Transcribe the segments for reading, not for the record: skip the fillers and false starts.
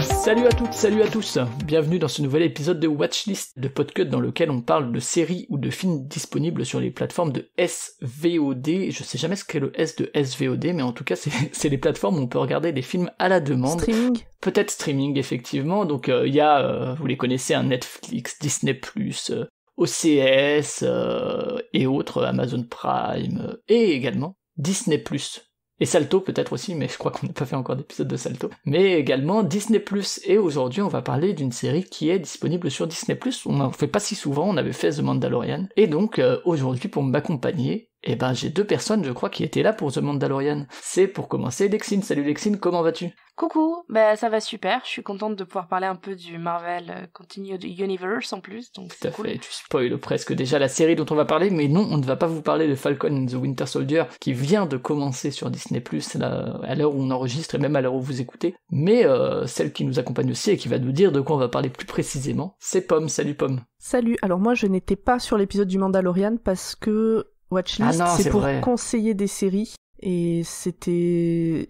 Salut à toutes, salut à tous, bienvenue dans ce nouvel épisode de Watchlist, le podcast dans lequel on parle de séries ou de films disponibles sur les plateformes de SVOD. Je sais jamais ce qu'est le S de SVOD, mais en tout cas c'est les plateformes où on peut regarder des films à la demande. Streaming. Peut-être streaming, effectivement, donc il y a, vous les connaissez, un Netflix, Disney+, OCS et autres, Amazon Prime, et également Disney+. Et Salto peut-être aussi, mais je crois qu'on n'a pas fait encore d'épisode de Salto. Mais également Disney+, et aujourd'hui on va parler d'une série qui est disponible sur Disney+, on n'en fait pas si souvent, on avait fait The Mandalorian, et donc aujourd'hui pour m'accompagner, j'ai deux personnes je crois qui étaient là pour The Mandalorian. C'est pour commencer Lexine, salut Lexine, comment vas-tu ? Coucou, ça va super, je suis contente de pouvoir parler un peu du Marvel Continued Universe en plus, donc c'est cool. Tout à fait, tu spoiles presque déjà la série dont on va parler, mais non, on ne va pas vous parler de Falcon and the Winter Soldier, qui vient de commencer sur Disney+, là, à l'heure où on enregistre, et même à l'heure où vous écoutez, mais celle qui nous accompagne aussi, et qui va nous dire de quoi on va parler plus précisément, c'est Pomme, salut Pomme. Salut, alors moi je n'étais pas sur l'épisode du Mandalorian, parce que Watchlist, c'est pour conseiller des séries, et c'était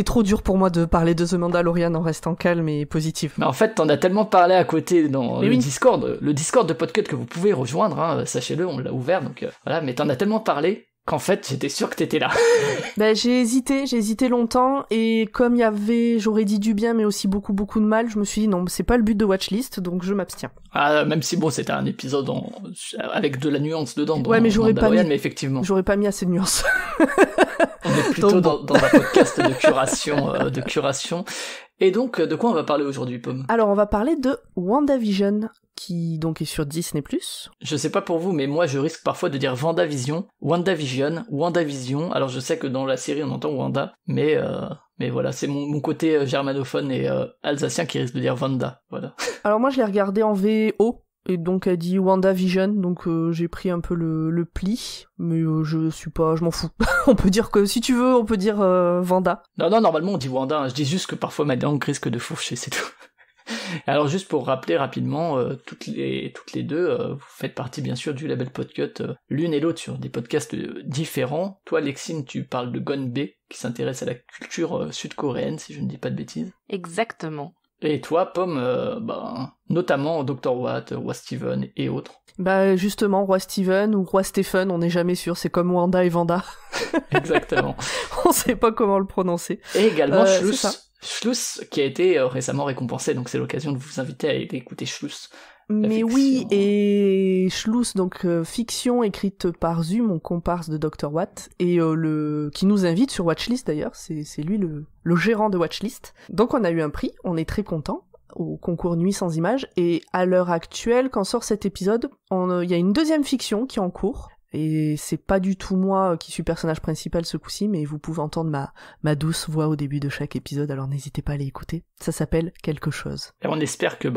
trop dur pour moi de parler de The Mandalorian en restant calme et positive. Mais en fait, t'en as tellement parlé à côté dans Discord, le Discord de podcast que vous pouvez rejoindre, hein, sachez-le, on l'a ouvert, donc voilà, mais t'en as tellement parlé qu'en fait, j'étais sûr que t'étais là. J'ai hésité longtemps, et comme j'aurais dit du bien, mais aussi beaucoup de mal, je me suis dit non, c'est pas le but de Watchlist, donc je m'abstiens. Ah, même si bon, c'était un épisode avec de la nuance dedans. Ouais, mais mais effectivement. J'aurais pas mis assez de nuance. On est plutôt dans un podcast de curation. Et donc, de quoi on va parler aujourd'hui, Pomme ? Alors, on va parler de WandaVision, qui donc est sur Disney+. Je sais pas pour vous, mais moi je risque parfois de dire WandaVision, alors je sais que dans la série on entend Wanda, mais voilà, c'est mon côté germanophone et alsacien qui risque de dire Wanda, voilà. Alors moi je l'ai regardé en VO, et donc elle dit WandaVision, donc j'ai pris un peu le pli, mais je m'en fous. On peut dire que, si tu veux, on peut dire Vanda. Non, normalement on dit Wanda, hein. Je dis juste que parfois ma langue risque de fourcher, c'est tout. Alors juste pour rappeler rapidement, toutes les deux, vous faites partie bien sûr du label Podcut, l'une et l'autre sur des podcasts différents. Toi Lexine, tu parles de Gonbe, qui s'intéresse à la culture sud-coréenne, si je ne dis pas de bêtises. Exactement. Et toi Pomme, notamment Dr. Watt, Roi Steven et autres. Justement, Roi Steven ou Roi Stephen, on n'est jamais sûr, c'est comme Wanda et Vanda. Exactement. On sait pas comment le prononcer. Et également Schluss, qui a été récemment récompensé, donc c'est l'occasion de vous inviter à aller écouter Schluss. Mais oui, et Schluss, donc fiction écrite par Zu, mon comparse de Dr. Watt, et qui nous invite sur Watchlist d'ailleurs, c'est lui le gérant de Watchlist. Donc on a eu un prix, on est très contents, au concours Nuit sans images, et à l'heure actuelle, quand sort cet épisode, il y a une deuxième fiction qui est en cours, et c'est pas du tout moi qui suis personnage principal ce coup-ci, mais vous pouvez entendre ma douce voix au début de chaque épisode, alors n'hésitez pas à aller écouter. Ça s'appelle Quelque chose. Et on espère que,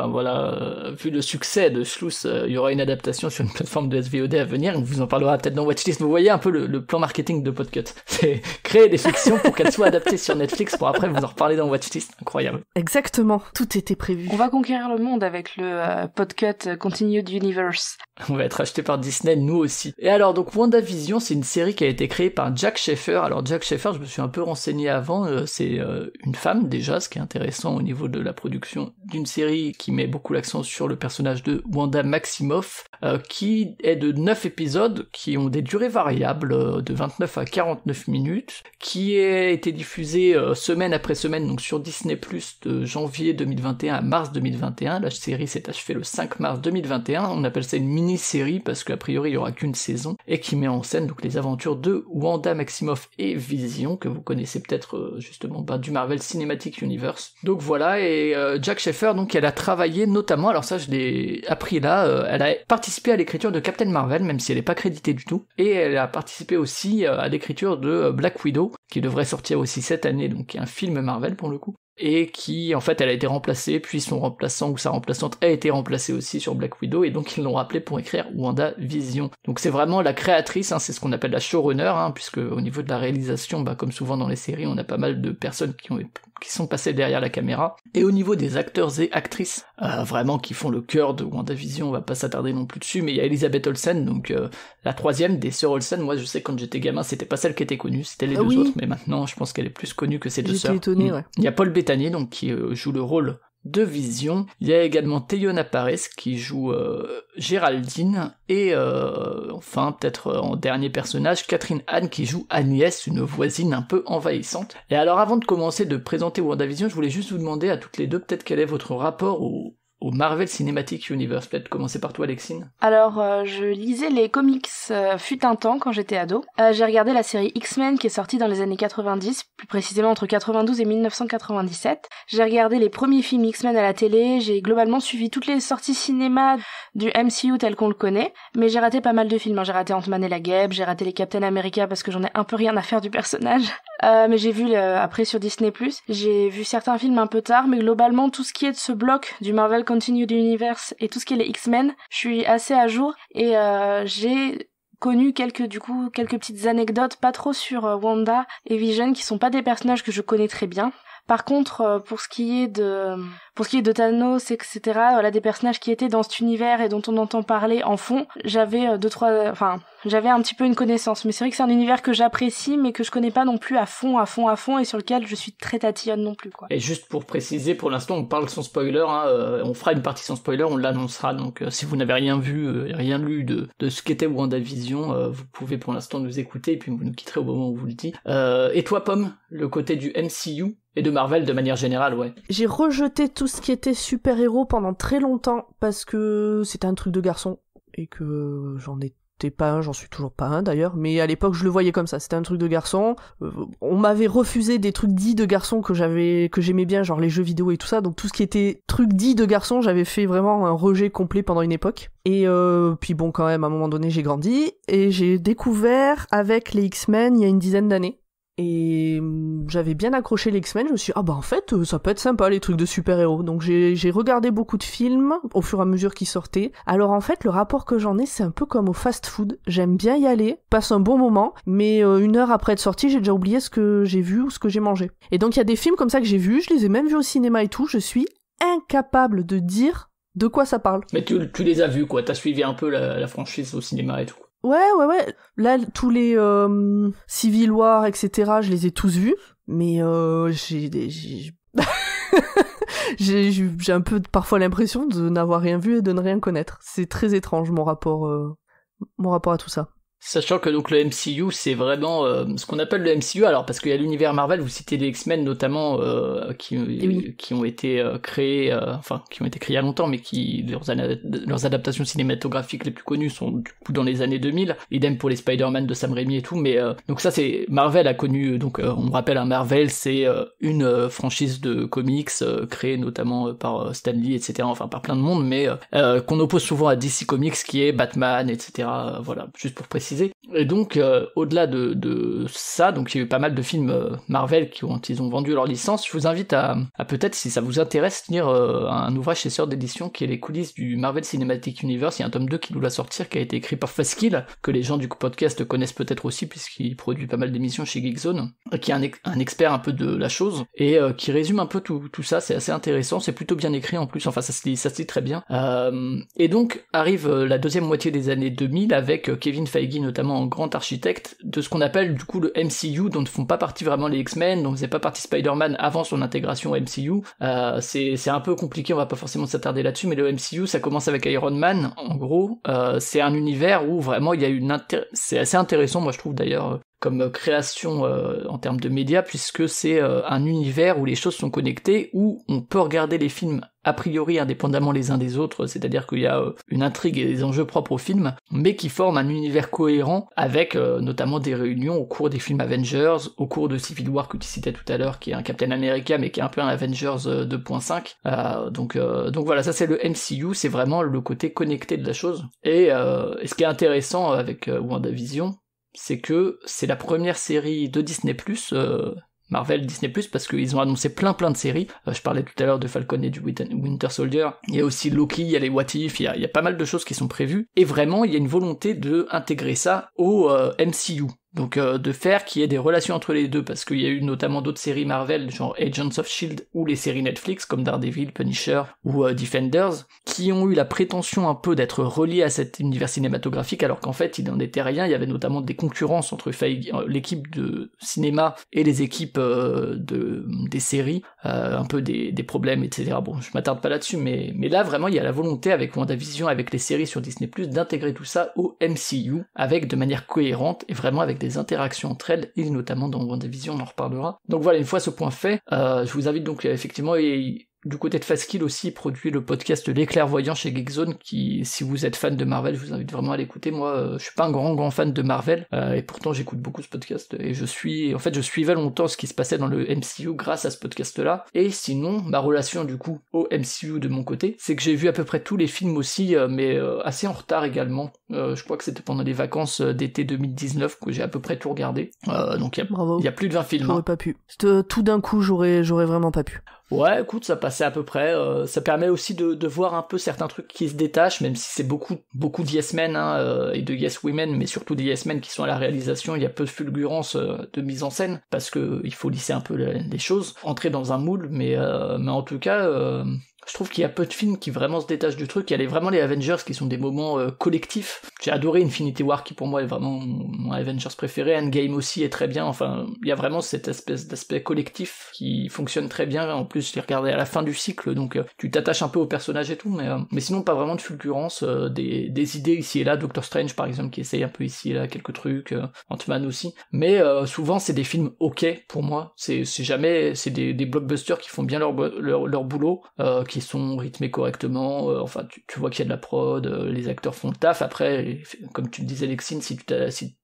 vu le succès de Schluss, il y aura une adaptation sur une plateforme de SVOD à venir, on vous en parlera peut-être dans Watchlist. Vous voyez un peu le plan marketing de Podcut. C'est créer des fictions pour qu'elles soient adaptées sur Netflix, pour après vous en reparler dans Watchlist. Incroyable. Exactement, tout était prévu. On va conquérir le monde avec le Podcut Continued Universe. On va être acheté par Disney, nous aussi. Et alors, donc, WandaVision, c'est une série qui a été créée par Jack Schaeffer. Alors, Jack Schaeffer, je me suis un peu renseigné avant, c'est une femme, déjà, ce qui est intéressant au niveau de la production d'une série qui met beaucoup l'accent sur le personnage de Wanda Maximoff, qui est de 9 épisodes, qui ont des durées variables, de 29 à 49 minutes, qui a été diffusée semaine après semaine, donc sur Disney+, de janvier 2021 à mars 2021. La série s'est achevée le 5 mars 2021, on appelle ça une mini-série, parce qu'a priori il y aura qu'une saison, et qui met en scène donc les aventures de Wanda Maximoff et Vision, que vous connaissez peut-être justement du Marvel Cinematic Universe. Donc voilà, et Jack Schaeffer, donc elle a travaillé notamment, alors ça je l'ai appris là, elle a participé à l'écriture de Captain Marvel, même si elle n'est pas créditée du tout, et elle a participé aussi à l'écriture de Black Widow, qui devrait sortir aussi cette année, donc qui est un film Marvel pour le coup. et qui en fait elle a été remplacée, puis son remplaçant ou sa remplaçante a été remplacée aussi sur Black Widow, et donc ils l'ont rappelé pour écrire WandaVision. Donc c'est vraiment la créatrice, c'est ce qu'on appelle la showrunner, puisque au niveau de la réalisation, comme souvent dans les séries, on a pas mal de personnes qui sont passées derrière la caméra. Et au niveau des acteurs et actrices, vraiment qui font le cœur de WandaVision, on va pas s'attarder non plus dessus, mais il y a Elizabeth Olsen, donc la troisième des sœurs Olsen. Moi je sais quand j'étais gamin, c'était pas celle qui était connue, c'était les deux autres, mais maintenant je pense qu'elle est plus connue que ces deux sœurs. J'étais étonné, ouais. Il y a Paul Bettany, donc qui joue le rôle de Vision. Il y a également Teyonah Parris qui joue Géraldine, et enfin peut-être en dernier personnage, Catherine Hahn qui joue Agnès, une voisine un peu envahissante. Et alors avant de commencer de présenter WandaVision, je voulais juste vous demander à toutes les deux peut-être quel est votre rapport au Marvel Cinematic Universe. Peut-être commencer par toi, Alexine. Alors, je lisais les comics fut un temps quand j'étais ado. J'ai regardé la série X-Men qui est sortie dans les années 90, plus précisément entre 92 et 1997. J'ai regardé les premiers films X-Men à la télé, j'ai globalement suivi toutes les sorties cinéma du MCU tel qu'on le connaît, mais j'ai raté pas mal de films. J'ai raté Ant-Man et la Guêpe, j'ai raté les Captain America parce que j'en ai un peu rien à faire du personnage. Mais j'ai vu après sur Disney+, j'ai vu certains films un peu tard, mais globalement tout ce qui est de ce bloc du Marvel Continued Universe et tout ce qui est les X-Men, je suis assez à jour, et j'ai connu quelques petites anecdotes, pas trop sur Wanda et Vision, qui sont pas des personnages que je connais très bien. Par contre, pour ce qui est de Thanos, etc., voilà, des personnages qui étaient dans cet univers et dont on entend parler en fond, j'avais j'avais un petit peu une connaissance. Mais c'est vrai que c'est un univers que j'apprécie, mais que je connais pas non plus à fond, et sur lequel je suis très tatillonne non plus, quoi. Et juste pour préciser, pour l'instant, on parle sans spoiler, on fera une partie sans spoiler, on l'annoncera, donc si vous n'avez rien vu, rien lu de ce qu'était WandaVision, vous pouvez pour l'instant nous écouter, et puis vous nous quitterez au moment où vous le dites. Et toi, Pomme, le côté du MCU et de Marvel de manière générale, ouais. J'ai rejeté tout ce qui était super-héros pendant très longtemps, parce que c'était un truc de garçon, et que j'en étais pas un, j'en suis toujours pas un d'ailleurs, mais à l'époque je le voyais comme ça, c'était un truc de garçon. On m'avait refusé des trucs dits de garçon que j'aimais bien, genre les jeux vidéo et tout ça, donc tout ce qui était truc dit de garçon, j'avais fait vraiment un rejet complet pendant une époque. Et puis bon, quand même, à un moment donné, j'ai grandi, et j'ai découvert avec les X-Men il y a une dizaine d'années. Et j'avais bien accroché les X-Men, je me suis dit, en fait, ça peut être sympa les trucs de super-héros. Donc j'ai regardé beaucoup de films au fur et à mesure qu'ils sortaient. Alors en fait, le rapport que j'en ai, c'est un peu comme au fast-food. J'aime bien y aller, passe un bon moment, mais une heure après être sortie, j'ai déjà oublié ce que j'ai vu ou ce que j'ai mangé. Et donc il y a des films comme ça que j'ai vus, je les ai même vus au cinéma et tout, je suis incapable de dire de quoi ça parle. Mais tu les as vus, quoi, t'as suivi un peu la franchise au cinéma et tout. Ouais. Là, tous les Civil War, etc., je les ai tous vus, mais j'ai un peu parfois l'impression de n'avoir rien vu et de ne rien connaître. C'est très étrange mon rapport à tout ça. Sachant que donc le MCU, c'est vraiment ce qu'on appelle le MCU, alors parce qu'il y a l'univers Marvel, vous citez les X-Men notamment, qui ont été créés, qui ont été créés il y a longtemps, mais qui leurs adaptations cinématographiques les plus connues sont du coup dans les années 2000, idem pour les Spider-Man de Sam Raimi et tout, mais donc ça c'est, Marvel a connu, donc on me rappelle, Marvel c'est une franchise de comics créée notamment par Stan Lee, etc., enfin par plein de monde, mais qu'on oppose souvent à DC Comics qui est Batman, etc., voilà, juste pour préciser. Et donc au-delà de ça, donc il y a eu pas mal de films Marvel ils ont vendu leur licence. Je vous invite à peut-être, si ça vous intéresse, lire un ouvrage chez Sœur d'édition qui est les coulisses du Marvel Cinematic Universe. Il y a un tome 2 qui doit sortir, qui a été écrit par Faskill, que les gens du podcast connaissent peut-être aussi puisqu'il produit pas mal d'émissions chez Geekzone, qui est un expert un peu de la chose et qui résume un peu tout ça. C'est assez intéressant, c'est plutôt bien écrit en plus, enfin ça se lit très bien. Et donc arrive la deuxième moitié des années 2000 avec Kevin Feige notamment en grand architecte de ce qu'on appelle du coup le MCU, dont ne font pas partie vraiment les X-Men, dont faisait pas partie Spider-Man avant son intégration au MCU. C'est un peu compliqué, on va pas forcément s'attarder là-dessus, mais le MCU ça commence avec Iron Man, en gros. C'est un univers où vraiment il y a c'est assez intéressant, moi je trouve d'ailleurs, comme création en termes de médias, puisque c'est un univers où les choses sont connectées, où on peut regarder les films a priori indépendamment les uns des autres, c'est-à-dire qu'il y a une intrigue et des enjeux propres au film, mais qui forment un univers cohérent avec notamment des réunions au cours des films Avengers, au cours de Civil War que tu citais tout à l'heure, qui est un Captain America mais qui est un peu un Avengers 2.5. Donc voilà, ça c'est le MCU, c'est vraiment le côté connecté de la chose. Et ce qui est intéressant avec WandaVision, c'est que c'est la première série de Disney+, Marvel, Disney+, parce qu'ils ont annoncé plein de séries. Je parlais tout à l'heure de Falcon et du Winter Soldier. Il y a aussi Loki, il y a les What If, il y a pas mal de choses qui sont prévues. Et vraiment, il y a une volonté de intégrer ça au MCU. Donc de faire qu'il y ait des relations entre les deux, parce qu'il y a eu notamment d'autres séries Marvel, genre Agents of S.H.I.E.L.D. ou les séries Netflix comme Daredevil, Punisher ou Defenders, qui ont eu la prétention un peu d'être reliés à cet univers cinématographique, alors qu'en fait il n'en était rien. Il y avait notamment des concurrences entre l'équipe de cinéma et les équipes des séries, un peu des problèmes, etc. Bon, je m'attarde pas là-dessus, mais là vraiment il y a la volonté avec WandaVision, avec les séries sur Disney+, d'intégrer tout ça au MCU, avec de manière cohérente, et vraiment avec des interactions entre elles, et notamment dans WandaVision, on en reparlera. Donc voilà, une fois ce point fait, je vous invite donc effectivement, et du côté de Fastkill aussi, il produit le podcast Les Clairvoyants chez Geekzone, qui, si vous êtes fan de Marvel, je vous invite vraiment à l'écouter. Moi, je suis pas un grand fan de Marvel, et pourtant j'écoute beaucoup ce podcast, et je suivais longtemps ce qui se passait dans le MCU grâce à ce podcast-là. Et sinon, ma relation du coup au MCU de mon côté, c'est que j'ai vu à peu près tous les films aussi, mais assez en retard également. Je crois que c'était pendant les vacances d'été 2019 que j'ai à peu près tout regardé. Donc il y a plus de 20 films. J'aurais pas pu. Tout d'un coup, j'aurais vraiment pas pu. Ouais, écoute, ça passait à peu près. Ça permet aussi de voir un peu certains trucs qui se détachent, même si c'est beaucoup de Yes Men et de Yes Women, mais surtout des Yes Men qui sont à la réalisation. Il y a peu de fulgurance de mise en scène, parce que il faut lisser un peu les choses, entrer dans un moule, mais en tout cas... Je trouve qu'il y a peu de films qui vraiment se détachent du truc. Il y a vraiment les Avengers qui sont des moments collectifs. J'ai adoré Infinity War qui pour moi est vraiment mon Avengers préféré. Endgame aussi est très bien. Enfin, il y a vraiment cette espèce d'aspect collectif qui fonctionne très bien. En plus, je l'ai regardé à la fin du cycle, donc tu t'attaches un peu aux personnages et tout, mais sinon pas vraiment de fulgurance. Des idées ici et là. Doctor Strange par exemple qui essaye un peu ici et là quelques trucs. Ant-Man aussi. Mais souvent c'est des films ok pour moi. C'est des blockbusters qui font bien leur boulot, qui sont rythmés correctement, enfin tu vois qu'il y a de la prod, les acteurs font le taf. Après, comme tu le disais Lexine, si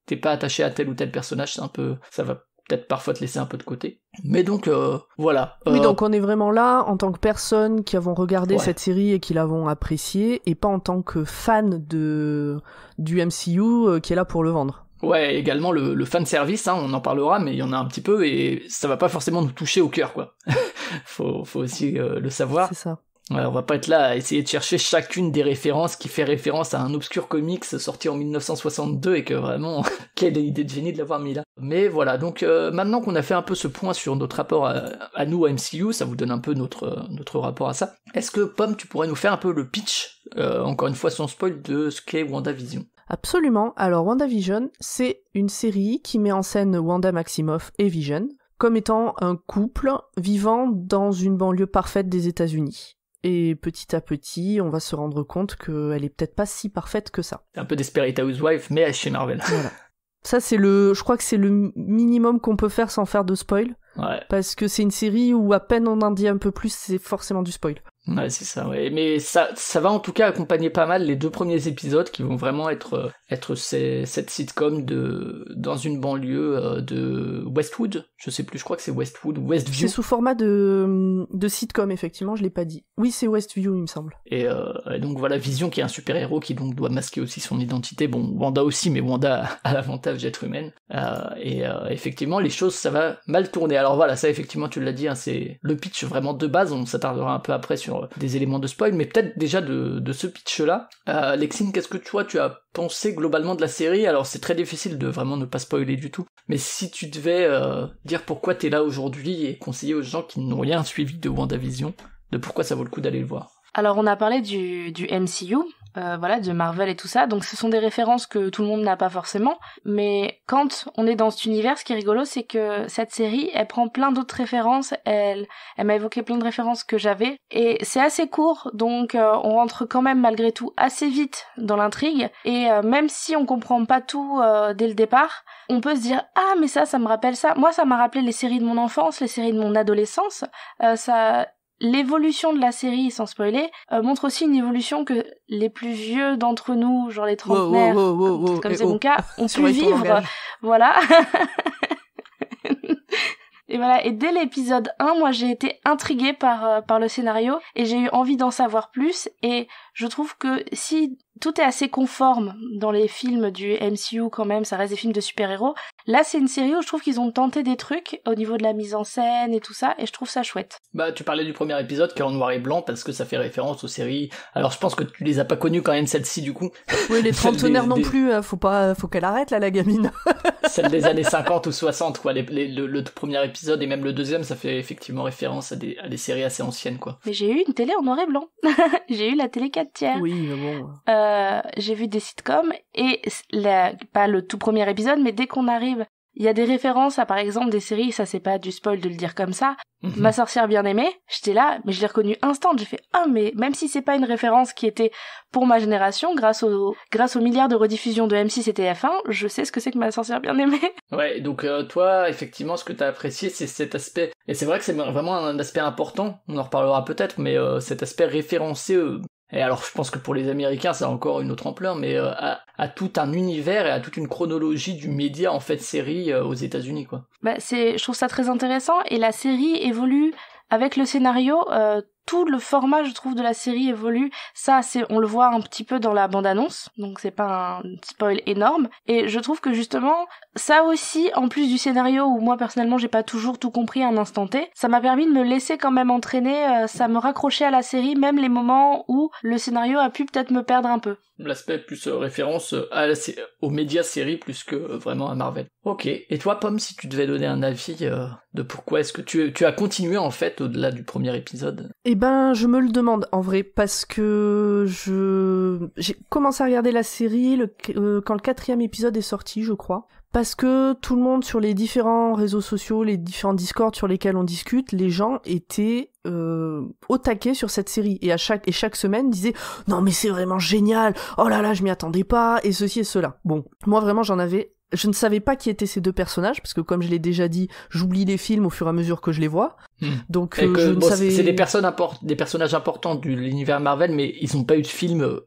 t'es pas attaché à tel ou tel personnage, ça va peut-être parfois te laisser un peu de côté. Mais donc voilà. Oui, donc on est vraiment là en tant que personne qui avons regardé cette série et qui l'avons appréciée, et pas en tant que fan du MCU qui est là pour le vendre. Ouais, également le fan service, on en parlera, mais il y en a un petit peu et ça va pas forcément nous toucher au cœur, quoi. faut aussi le savoir. C'est ça. On va pas être là à essayer de chercher chacune des références qui fait référence à un obscur comics sorti en 1962 et que vraiment, quelle idée de génie de l'avoir mis là. Mais voilà, donc maintenant qu'on a fait un peu ce point sur notre rapport à nous, à MCU, ça vous donne un peu notre rapport à ça. Est-ce que, Pomme, tu pourrais nous faire un peu le pitch, encore une fois sans spoil, de ce qu'est WandaVision ? Absolument. Alors WandaVision, c'est une série qui met en scène Wanda Maximoff et Vision comme étant un couple vivant dans une banlieue parfaite des États-Unis. Et petit à petit, on va se rendre compte qu'elle est peut-être pas si parfaite que ça. C'est un peu Desperate Housewives, mais chez Marvel. Voilà. Ça, je crois que c'est le minimum qu'on peut faire sans faire de spoil. Ouais. Parce que c'est une série où à peine on en dit un peu plus, c'est forcément du spoil. Ouais, c'est ça, ouais. Mais ça va en tout cas accompagner pas mal les 2 premiers épisodes qui vont vraiment être cette sitcom dans une banlieue de Westwood. Je sais plus, je crois que c'est Westwood ou Westview. C'est sous format de sitcom, effectivement, je l'ai pas dit. Oui, c'est Westview, il me semble. Et donc voilà, Vision qui est un super-héros qui donc doit masquer aussi son identité. Bon, Wanda aussi, mais Wanda a l'avantage d'être humaine. Et effectivement, les choses, ça va mal tourner. Alors voilà, ça effectivement, tu l'as dit, c'est le pitch vraiment de base. On s'attardera un peu après sur des éléments de spoil, mais peut-être déjà de ce pitch-là. Lexine, qu'est-ce que tu as pensé globalement de la série? Alors c'est très difficile de vraiment ne pas spoiler du tout, mais si tu devais dire pourquoi t'es là aujourd'hui et conseiller aux gens qui n'ont rien suivi de WandaVision, de pourquoi ça vaut le coup d'aller le voir. Alors on a parlé du MCU, de Marvel et tout ça, donc ce sont des références que tout le monde n'a pas forcément, mais quand on est dans cet univers, ce qui est rigolo, c'est que cette série, elle prend plein d'autres références, elle m'a évoqué plein de références que j'avais, et c'est assez court, donc on rentre quand même malgré tout assez vite dans l'intrigue, et même si on comprend pas tout dès le départ, on peut se dire « Ah, mais ça me rappelle ça ». Moi, ça m'a rappelé les séries de mon enfance, les séries de mon adolescence, L'évolution de la série, sans spoiler, montre aussi une évolution que les plus vieux d'entre nous, genre les trentenaires, comme c'est mon cas, ont pu vivre. Voilà. Et voilà, et dès l'épisode 1, moi j'ai été intriguée par le scénario et j'ai eu envie d'en savoir plus, et je trouve que si tout est assez conforme dans les films du MCU quand même, ça reste des films de super-héros. Là, c'est une série où je trouve qu'ils ont tenté des trucs au niveau de la mise en scène et tout ça, et je trouve ça chouette. Bah, tu parlais du premier épisode qui est en noir et blanc parce que ça fait référence aux séries. Alors, je pense que tu les as pas connues quand même, celle-ci, du coup. Oui, les trentenaires non plus, faut qu'elle arrête, là, la gamine. Celle des années 50 ou 60, quoi. Le premier épisode et même le deuxième, ça fait effectivement référence à des séries assez anciennes, quoi. Mais j'ai eu une télé en noir et blanc. J'ai eu la télé 4/3. Oui, mais bon. J'ai vu des sitcoms et pas le tout premier épisode, mais dès qu'on arrive, il y a des références à par exemple des séries, ça c'est pas du spoil de le dire comme ça. Ma sorcière bien aimée, j'étais là, mais je l'ai reconnue instant, j'ai fait mais même si c'est pas une référence qui était pour ma génération, grâce aux milliards de rediffusions de M6 et TF1, je sais ce que c'est que ma sorcière bien aimée. Ouais, donc toi, effectivement, ce que t'as apprécié, c'est cet aspect, et c'est vrai que c'est vraiment un aspect important, on en reparlera peut-être, mais cet aspect référencé, et alors je pense que pour les Américains ça a encore une autre ampleur, mais à tout un univers et à toute une chronologie du média en fait série aux États-Unis, quoi. Je trouve ça très intéressant, et la série évolue avec le scénario. Tout le format, je trouve, de la série évolue. Ça, on le voit un petit peu dans la bande-annonce, donc c'est pas un spoil énorme. Et je trouve que justement, ça aussi, en plus du scénario où moi personnellement j'ai pas toujours tout compris à un instant T, ça m'a permis de me laisser quand même entraîner, ça me raccrochait à la série, même les moments où le scénario a pu peut-être me perdre un peu. L'aspect plus référence aux médias séries plus que vraiment à Marvel. Ok, et toi Pomme, si tu devais donner un avis de pourquoi est-ce que tu as continué en fait au-delà du premier épisode? Eh ben, je me le demande en vrai, parce que j'ai commencé à regarder la série quand le 4e épisode est sorti, je crois. Parce que tout le monde sur les différents réseaux sociaux, les différents Discord sur lesquels on discute, les gens étaient au taquet sur cette série, et chaque semaine disaient non mais c'est vraiment génial, oh là là je m'y attendais pas, et ceci et cela. Bon, moi vraiment je ne savais pas qui étaient ces deux personnages, parce que comme je l'ai déjà dit, j'oublie les films au fur et à mesure que je les vois. Donc je ne savais... C'est des personnages importants de l'univers Marvel, mais ils n'ont pas eu de film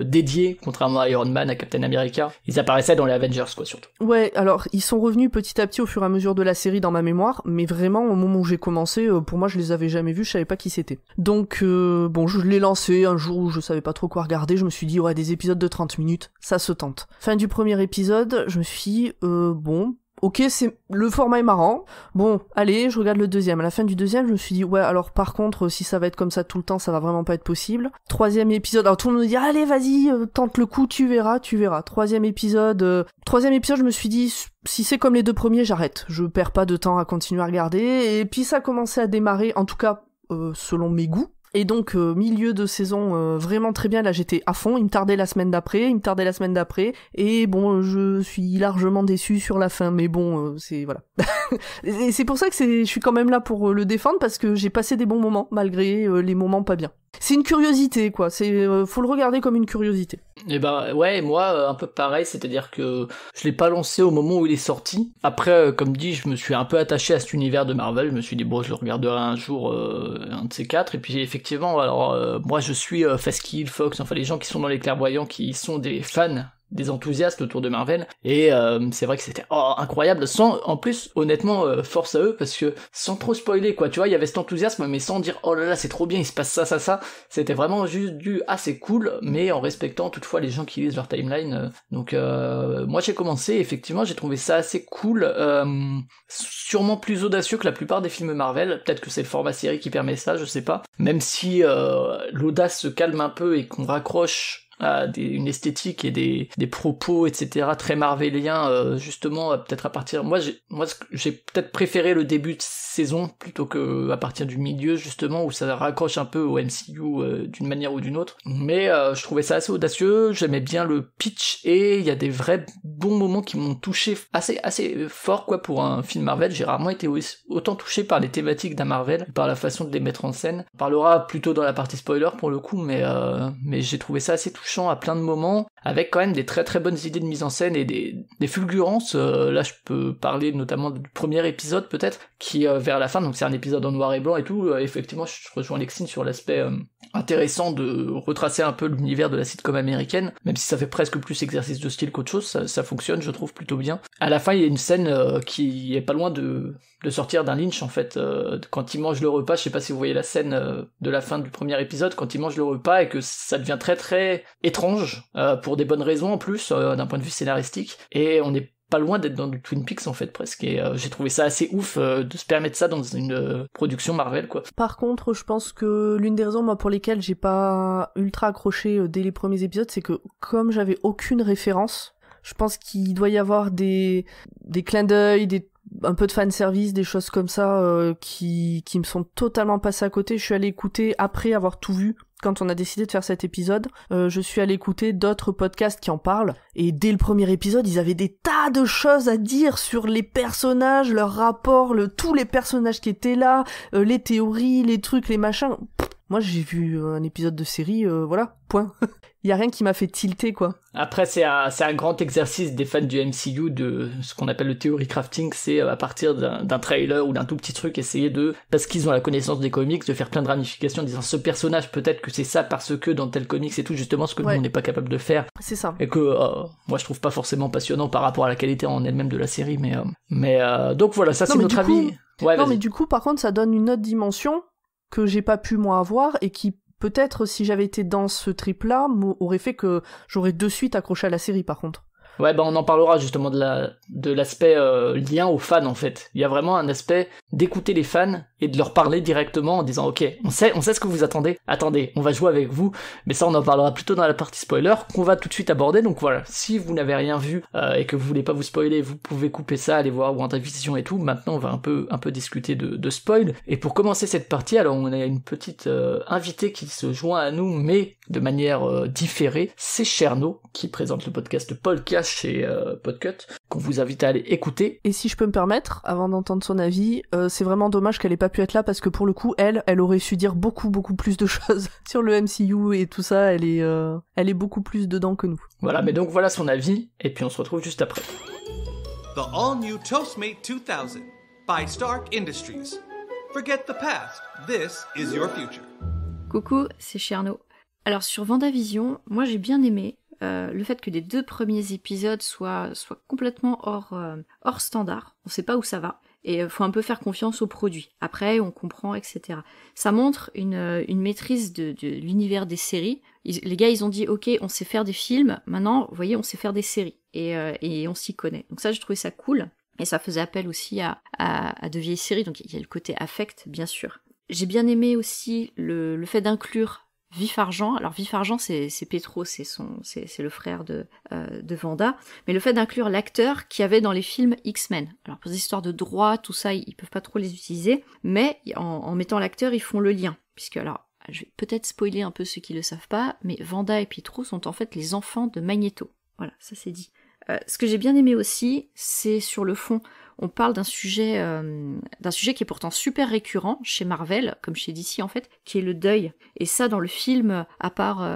dédié, contrairement à Iron Man, à Captain America. Ils apparaissaient dans les Avengers, quoi, surtout. Ouais, alors ils sont revenus petit à petit au fur et à mesure de la série dans ma mémoire, mais vraiment au moment où j'ai commencé, pour moi je les avais jamais vus, je savais pas qui c'était. Donc bon, je l'ai lancé un jour où je savais pas trop quoi regarder, je me suis dit ouais, des épisodes de 30 minutes, ça se tente. Fin du premier épisode, je me suis dit bon, ok, le format est marrant. Bon, allez, je regarde le deuxième. À la fin du deuxième, je me suis dit, ouais, alors par contre, si ça va être comme ça tout le temps, ça va vraiment pas être possible. Troisième épisode, alors tout le monde me dit, allez, vas-y, tente le coup, tu verras. Troisième épisode, je me suis dit, si c'est comme les deux premiers, j'arrête. Je perds pas de temps à continuer à regarder. Et puis ça a commencé à démarrer, en tout cas, selon mes goûts. Et donc, milieu de saison vraiment très bien, là j'étais à fond, il me tardait la semaine d'après, et bon, je suis largement déçu sur la fin, mais bon, c'est, voilà. Et c'est pour ça que je suis quand même là pour le défendre, parce que j'ai passé des bons moments, malgré les moments pas bien. C'est une curiosité, quoi, faut le regarder comme une curiosité. Et ben ouais, moi un peu pareil, c'est-à-dire que je l'ai pas lancé au moment où il est sorti. Après, comme dit, je me suis un peu attaché à cet univers de Marvel, je me suis dit bon, je le regarderai un jour, un de ces quatre, et puis effectivement, alors moi je suis Faskill, Fox, enfin les gens qui sont dans les clairvoyants, qui sont des fans, des enthousiastes autour de Marvel, et c'est vrai que c'était incroyable, en plus honnêtement force à eux, parce que sans trop spoiler, quoi, tu vois, il y avait cet enthousiasme mais sans dire oh là là c'est trop bien, il se passe ça, c'était vraiment juste c'est cool, mais en respectant toutefois les gens qui lisent leur timeline. Donc moi j'ai commencé, effectivement j'ai trouvé ça assez cool, sûrement plus audacieux que la plupart des films Marvel, peut-être que c'est le format série qui permet ça, je sais pas, même si l'audace se calme un peu et qu'on raccroche à une esthétique et des propos, etc., très marveliens, justement, peut-être à partir... Moi, j'ai peut-être préféré le début de saison plutôt que à partir du milieu, justement, où ça raccroche un peu au MCU d'une manière ou d'une autre. Mais je trouvais ça assez audacieux, j'aimais bien le pitch, et il y a des vrais bons moments qui m'ont touché assez fort, quoi, pour un film Marvel. J'ai rarement été autant touché par les thématiques d'un Marvel, par la façon de les mettre en scène. On parlera plutôt dans la partie spoiler, pour le coup, mais j'ai trouvé ça assez touchant à plein de moments, avec quand même des très très bonnes idées de mise en scène et des fulgurances. Là je peux parler notamment du premier épisode peut-être, qui vers la fin, donc c'est un épisode en noir et blanc et tout, effectivement je rejoins Lexine sur l'aspect intéressant de retracer un peu l'univers de la sitcom américaine, même si ça fait presque plus exercice de style qu'autre chose, ça fonctionne, je trouve plutôt bien. À la fin il y a une scène qui est pas loin de sortir d'un Lynch en fait, quand il mange le repas. Je sais pas si vous voyez la scène de la fin du premier épisode, quand il mange le repas et que ça devient très très étrange, pour des bonnes raisons en plus, d'un point de vue scénaristique, et on est pas loin d'être dans du Twin Peaks en fait presque, et j'ai trouvé ça assez ouf de se permettre ça dans une production Marvel quoi. Par contre, je pense que l'une des raisons moi pour lesquelles j'ai pas ultra accroché dès les premiers épisodes, c'est que comme j'avais aucune référence, je pense qu'il doit y avoir des clins d'œil, un peu de fanservice, des choses comme ça qui me sont totalement passées à côté. Je suis allée écouter après avoir tout vu. Quand on a décidé de faire cet épisode, je suis allée écouter d'autres podcasts qui en parlent, et dès le premier épisode, ils avaient des tas de choses à dire sur les personnages, leur rapport, tous les personnages qui étaient là, les théories, les trucs, les machins. Moi, j'ai vu un épisode de série, voilà, point. Il y a rien qui m'a fait tilter, quoi. Après, c'est un grand exercice des fans du MCU de ce qu'on appelle le theory crafting, c'est à partir d'un trailer ou d'un tout petit truc, essayer parce qu'ils ont la connaissance des comics, de faire plein de ramifications en disant ce personnage, peut-être que c'est ça parce que dans tel comics c'est tout, justement ce que nous on n'est pas capable de faire. C'est ça. Et que moi je trouve pas forcément passionnant par rapport à la qualité en elle-même de la série, mais donc voilà, ça c'est notre avis. Ouais, non, mais du coup, par contre, ça donne une autre dimension que j'ai pas pu moi avoir, et qui peut-être, si j'avais été dans ce trip-là, aurait fait que j'aurais de suite accroché à la série, par contre. Ouais, on en parlera justement de l'aspect lien aux fans en fait. Il y a vraiment un aspect d'écouter les fans et de leur parler directement en disant ok, on sait ce que vous attendez, on va jouer avec vous, mais ça on en parlera plutôt dans la partie spoiler qu'on va tout de suite aborder. Donc voilà, si vous n'avez rien vu et que vous voulez pas vous spoiler, vous pouvez couper ça, aller voir WandaVision et tout. Maintenant on va un peu discuter de spoil. Et pour commencer cette partie, alors on a une petite invitée qui se joint à nous, mais de manière différée. C'est Cherno qui présente le podcast Podcast chez Podcut, qu'on vous invite à aller écouter. Et si je peux me permettre, avant d'entendre son avis, c'est vraiment dommage qu'elle ait pas pu être là, parce que pour le coup, elle aurait su dire beaucoup plus de choses sur le MCU et tout ça. Elle est beaucoup plus dedans que nous. Voilà, mais donc voilà son avis, et puis on se retrouve juste après. The all-new Toastmate 2000 by Stark Industries. Forget the past. This is your future. Coucou, c'est Cherno. Alors sur WandaVision, moi j'ai bien aimé le fait que les 2 premiers épisodes soient complètement hors standard. On sait pas où ça va, et faut un peu faire confiance au produit. Après, on comprend, etc. Ça montre une maîtrise de l'univers des séries. Les gars, ils ont dit, ok, on sait faire des films, maintenant, vous voyez, on sait faire des séries, et on s'y connaît. Donc ça, j'ai trouvé ça cool, et ça faisait appel aussi à de vieilles séries, donc il y a le côté affect, bien sûr. J'ai bien aimé aussi le fait d'inclure Vif Argent. Alors Vif Argent, c'est Petro, c'est le frère de Wanda, mais le fait d'inclure l'acteur qu'il y avait dans les films X-Men. Alors pour des histoires de droit, tout ça, ils peuvent pas trop les utiliser, mais en mettant l'acteur, ils font le lien, puisque alors je vais peut-être spoiler un peu ceux qui le savent pas, mais Wanda et Petro sont en fait les enfants de Magneto. Voilà, ça c'est dit. Ce que j'ai bien aimé aussi, c'est sur le fond. On parle d'un sujet qui est pourtant super récurrent chez Marvel, comme chez DC en fait, qui est le deuil. Et ça, dans le film, à part,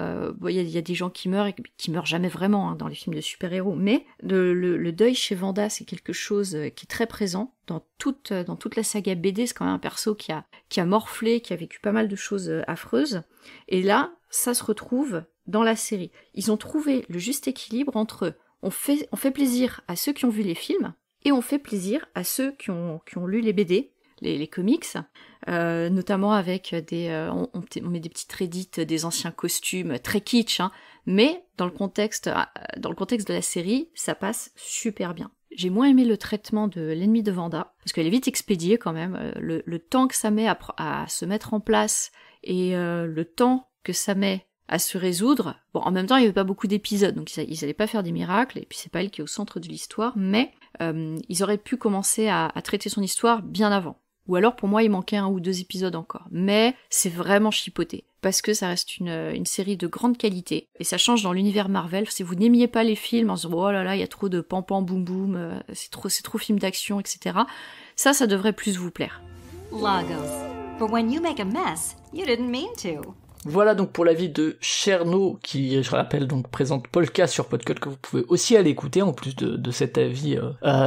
y a des gens qui meurent et qui meurent jamais vraiment dans les films de super-héros, mais le deuil chez Wanda, c'est quelque chose qui est très présent dans toute la saga BD. C'est quand même un perso qui a morflé, qui a vécu pas mal de choses affreuses. Et là, ça se retrouve dans la série. Ils ont trouvé le juste équilibre entre on fait plaisir à ceux qui ont vu les films, et on fait plaisir à ceux qui ont lu les BD, les comics, notamment avec on met des petites Reddit, des anciens costumes très kitsch, hein, mais dans le contexte de la série, ça passe super bien. J'ai moins aimé le traitement de l'ennemi de Wanda, parce qu'elle est vite expédiée quand même, le temps que ça met à se mettre en place, et le temps que ça met à se résoudre. Bon, en même temps, il n'y avait pas beaucoup d'épisodes, donc ils allaient pas faire des miracles, et puis c'est pas elle qui est au centre de l'histoire, mais ils auraient pu commencer à traiter son histoire bien avant. Ou alors, pour moi, il manquait 1 ou 2 épisodes encore. Mais c'est vraiment chipoté, parce que ça reste une série de grande qualité, et ça change dans l'univers Marvel. Si vous n'aimiez pas les films en se disant « Oh là là, il y a trop de pam-pam boum-boum, c'est trop film d'action, etc. » Ça devrait plus vous plaire. Lagos. But when you make a mess, you didn't mean to. Voilà donc pour l'avis de Cherno, qui, je rappelle, donc présente Polka sur Podcut, que vous pouvez aussi aller écouter, en plus de cet avis.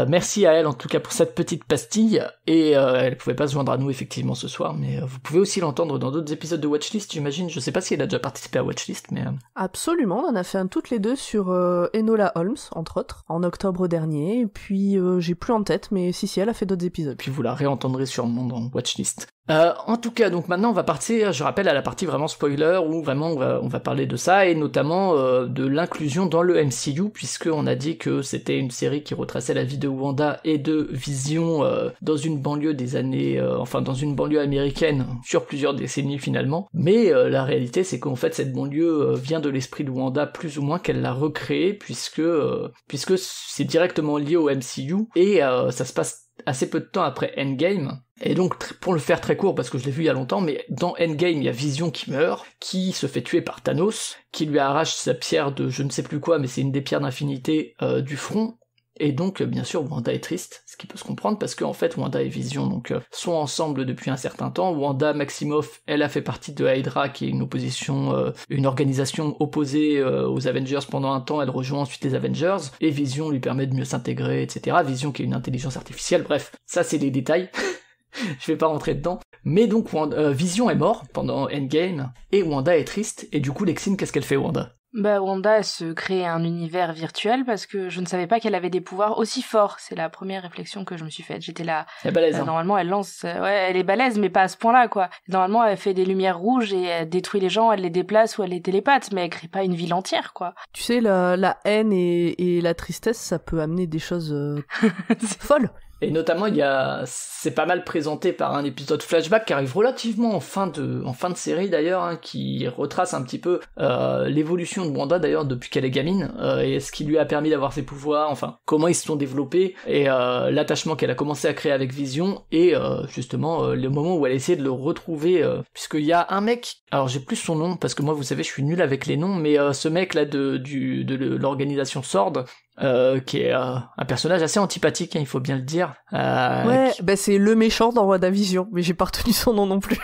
Merci à elle, en tout cas, pour cette petite pastille, et elle pouvait pas se joindre à nous, effectivement, ce soir, mais vous pouvez aussi l'entendre dans d'autres épisodes de Watchlist, j'imagine. Je sais pas si elle a déjà participé à Watchlist, mais... Absolument, on en a fait un toutes les deux sur Enola Holmes, entre autres, en octobre dernier, et puis j'ai plus en tête, mais si, elle a fait d'autres épisodes. Puis vous la réentendrez sûrement dans Watchlist. En tout cas, donc maintenant on va partir, je rappelle, à la partie vraiment spoiler, où vraiment on va parler de ça, et notamment de l'inclusion dans le MCU, puisqu'on a dit que c'était une série qui retraçait la vie de Wanda et de Vision dans une banlieue des années, dans une banlieue américaine, sur plusieurs décennies finalement, mais la réalité c'est qu'en fait cette banlieue vient de l'esprit de Wanda plus ou moins, qu'elle l'a recréé, puisque c'est directement lié au MCU, et ça se passe assez peu de temps après Endgame. Et donc, pour le faire très court, parce que je l'ai vu il y a longtemps, mais dans Endgame, il y a Vision qui meurt, qui se fait tuer par Thanos, qui lui arrache sa pierre de je ne sais plus quoi, mais c'est une des pierres d'infinité du front. Et donc, bien sûr, Wanda est triste, ce qui peut se comprendre, parce qu'en fait, Wanda et Vision sont ensemble depuis un certain temps. Wanda Maximoff, elle a fait partie de Hydra, qui est une organisation opposée aux Avengers pendant un temps. Elle rejoint ensuite les Avengers, et Vision lui permet de mieux s'intégrer, etc. Vision qui est une intelligence artificielle, bref, ça c'est les détails. Je vais pas rentrer dedans. Mais donc, Vision est mort pendant Endgame, et Wanda est triste, et du coup, Lexine, qu'est-ce qu'elle fait, Wanda ? Wanda, elle se crée un univers virtuel parce que je ne savais pas qu'elle avait des pouvoirs aussi forts. C'est la première réflexion que je me suis faite. J'étais là. Elle est balèze, hein. Normalement, elle lance. Elle est balèze, mais pas à ce point-là, quoi. Normalement, elle fait des lumières rouges et elle détruit les gens, elle les déplace ou elle les télépathe, mais elle crée pas une ville entière, quoi. Tu sais, la haine et la tristesse, ça peut amener des choses folles. Et notamment, c'est pas mal présenté par un épisode flashback qui arrive relativement en fin de série d'ailleurs, hein, qui retrace un petit peu l'évolution de Wanda d'ailleurs depuis qu'elle est gamine, et ce qui lui a permis d'avoir ses pouvoirs, enfin, comment ils se sont développés, et l'attachement qu'elle a commencé à créer avec Vision, et justement, le moment où elle essaie de le retrouver, puisqu'il y a un mec, alors j'ai plus son nom, parce que moi vous savez je suis nul avec les noms, mais ce mec là de l'organisation SWORD, qui est un personnage assez antipathique, hein, il faut bien le dire. C'est le méchant dans WandaVision, mais j'ai pas retenu son nom non plus.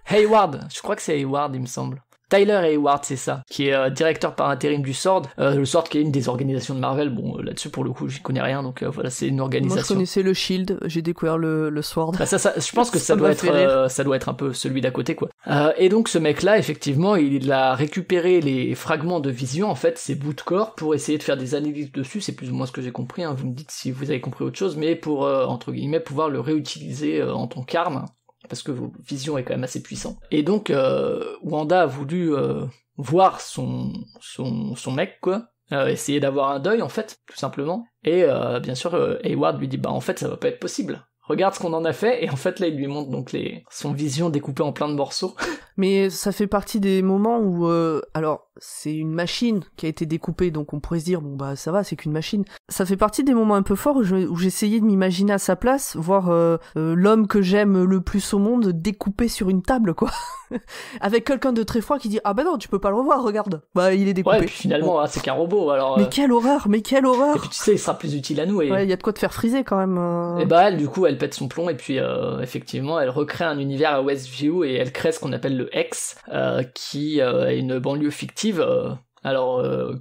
Hayward, je crois que c'est Hayward, il me semble. Tyler Hayward, c'est ça, qui est directeur par intérim du SWORD, le SWORD qui est une des organisations de Marvel. Bon, là-dessus pour le coup j'y connais rien, donc voilà, c'est une organisation. Moi je connaissais le SHIELD, j'ai découvert le SWORD. Bah, ça, je pense que ça doit être un peu celui d'à côté, quoi. Et donc ce mec-là, effectivement, il a récupéré les fragments de Vision, en fait, ses bouts de corps, pour essayer de faire des analyses dessus, c'est plus ou moins ce que j'ai compris, hein, vous me dites si vous avez compris autre chose, mais pour, entre guillemets, pouvoir le réutiliser en tant qu'arme, parce que Vision est quand même assez puissant. Et donc, Wanda a voulu voir son mec, quoi, essayer d'avoir un deuil, en fait, tout simplement. Et bien sûr, Hayward lui dit, en fait, ça va pas être possible. Regarde ce qu'on en a fait, et en fait, là, il lui montre donc son Vision découpée en plein de morceaux. Mais ça fait partie des moments où, alors, c'est une machine qui a été découpée, donc on pourrait se dire, ça va, c'est qu'une machine. Ça fait partie des moments un peu forts où j'essayais de m'imaginer à sa place, voir l'homme que j'aime le plus au monde découpé sur une table, quoi. Avec quelqu'un de très froid qui dit, non, tu peux pas le revoir, regarde. Il est découpé. Ouais, et puis finalement, c'est qu'un robot, alors... Mais quelle horreur. Et puis tu sais, il sera plus utile à nous. Et... Ouais, il y a de quoi te faire friser, quand même. Et elle, du coup, elle pète son plomb, et puis effectivement, elle recrée un univers à Westview, et elle crée ce qu'on appelle le X, qui est une banlieue fictive,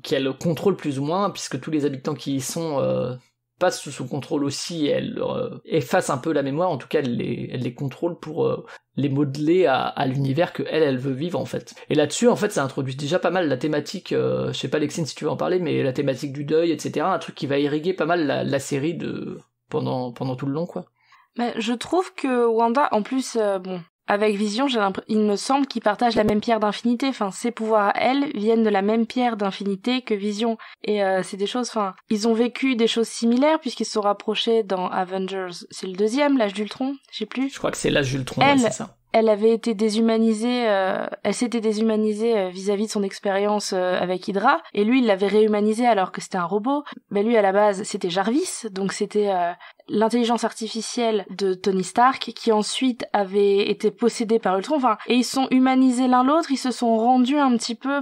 qu'elle contrôle plus ou moins, puisque tous les habitants qui y sont passent sous son contrôle aussi, et elle efface un peu la mémoire, en tout cas elle les contrôle pour les modeler à l'univers que elle veut vivre, en fait. Et là-dessus, en fait, ça introduit déjà pas mal la thématique, je sais pas Lexine si tu veux en parler, mais la thématique du deuil, etc., un truc qui va irriguer pas mal la série pendant tout le long, quoi. Mais je trouve que Wanda, en plus, avec Vision, il me semble qu'ils partagent la même pierre d'infinité. Enfin, ses pouvoirs à elle viennent de la même pierre d'infinité que Vision. Et c'est des choses, ils ont vécu des choses similaires puisqu'ils se sont rapprochés dans Avengers. C'est le deuxième, l'âge d'Ultron, je sais plus. Je crois que c'est l'âge d'Ultron, ouais, c'est ça. Elle avait été déshumanisée, elle s'était déshumanisée vis-à-vis de son expérience avec Hydra, et lui il l'avait réhumanisée alors que c'était un robot. Mais lui à la base c'était Jarvis, donc c'était l'intelligence artificielle de Tony Stark qui ensuite avait été possédée par Ultron. Et ils sont humanisés l'un l'autre, ils se sont rendus un petit peu,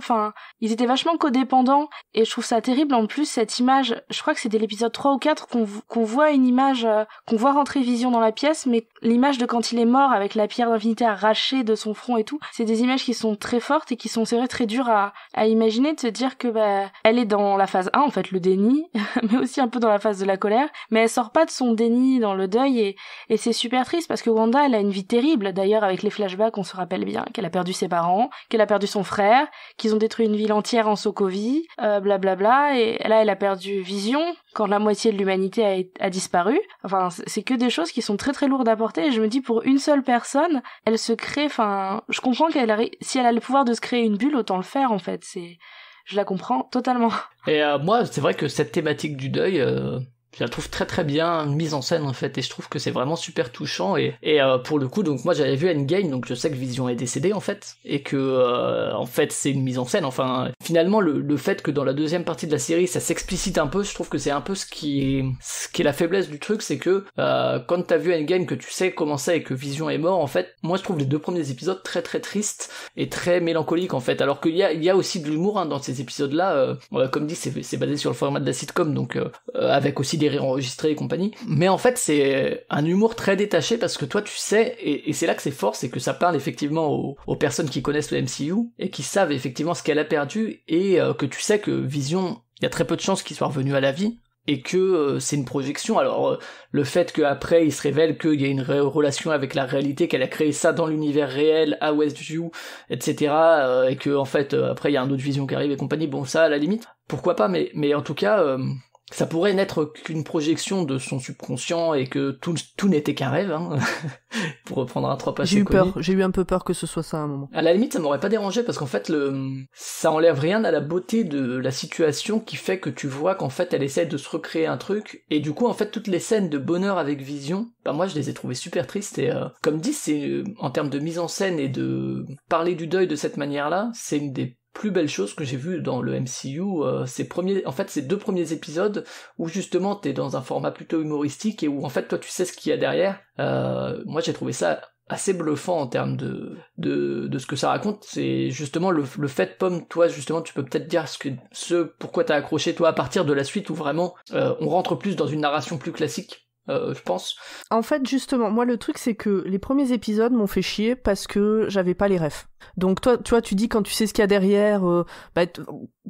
ils étaient vachement codépendants, et je trouve ça terrible. En plus cette image, je crois que c'est dès l'épisode 3 ou 4 qu'on voit une image, qu'on voit rentrer Vision dans la pièce, mais l'image de quand il est mort avec la pierre d'infinité l'humanité arrachée de son front et tout. C'est des images qui sont très fortes et qui sont, c'est vrai, très dures à imaginer, de se dire que elle est dans la phase 1, en fait, le déni, mais aussi un peu dans la phase de la colère, mais elle sort pas de son déni dans le deuil, et c'est super triste parce que Wanda, elle a une vie terrible. D'ailleurs, avec les flashbacks, on se rappelle bien qu'elle a perdu ses parents, qu'elle a perdu son frère, qu'ils ont détruit une ville entière en Sokovie, blablabla, et là, elle a perdu Vision quand la moitié de l'humanité a disparu. Enfin, c'est que des choses qui sont très très lourdes à porter, et je me dis, pour une seule personne, elle se crée, enfin, je comprends si elle a le pouvoir de se créer une bulle, autant le faire, en fait. Je la comprends totalement. Et moi, c'est vrai que cette thématique du deuil, je la trouve très très bien mise en scène en fait, et je trouve que c'est vraiment super touchant, et pour le coup, donc moi j'avais vu Endgame, donc je sais que Vision est décédé en fait, et que en fait c'est une mise en scène, enfin finalement le fait que dans la deuxième partie de la série ça s'explicite un peu, je trouve que c'est un peu ce qui est la faiblesse du truc, c'est que quand t'as vu Endgame, que tu sais comment c'est et que Vision est mort, en fait moi je trouve les 2 premiers épisodes très très tristes et très mélancoliques en fait, alors qu'il y a aussi de l'humour dans ces épisodes là, comme dit c'est basé sur le format de la sitcom, donc avec aussi des rires enregistrés et compagnie, mais en fait c'est un humour très détaché, parce que toi tu sais, et c'est là que c'est fort, c'est que ça parle effectivement aux personnes qui connaissent le MCU et qui savent effectivement ce qu'elle a perdu, et que tu sais que Vision, il y a très peu de chances qu'il soit revenu à la vie, et que c'est une projection. Alors le fait qu'après il se révèle qu'il y a une relation avec la réalité, qu'elle a créé ça dans l'univers réel à Westview, etc., et que en fait après il y a un autre Vision qui arrive et compagnie, bon ça à la limite pourquoi pas, mais en tout cas ça pourrait n'être qu'une projection de son subconscient, et que tout n'était qu'un rêve, hein, pour reprendre un trope assez connu. J'ai eu un peu peur que ce soit ça à un moment. À la limite, ça m'aurait pas dérangé, parce qu'en fait, ça enlève rien à la beauté de la situation, qui fait que tu vois qu'en fait, elle essaie de se recréer un truc, et du coup, en fait, toutes les scènes de bonheur avec Vision, bah moi, je les ai trouvées super tristes, et comme dit, c'est en termes de mise en scène et de parler du deuil de cette manière-là, c'est une des plus belle chose que j'ai vu dans le MCU, ces 2 premiers épisodes où justement t'es dans un format plutôt humoristique, et où en fait toi tu sais ce qu'il y a derrière. Moi j'ai trouvé ça assez bluffant en termes de ce que ça raconte. C'est justement le fait, Pomme, toi justement tu peux peut-être dire pourquoi t'as accroché toi à partir de la suite, où vraiment on rentre plus dans une narration plus classique. Je pense. En fait, justement, moi le truc c'est que les premiers épisodes m'ont fait chier parce que j'avais pas les refs. Donc toi, tu vois, tu dis quand tu sais ce qu'il y a derrière,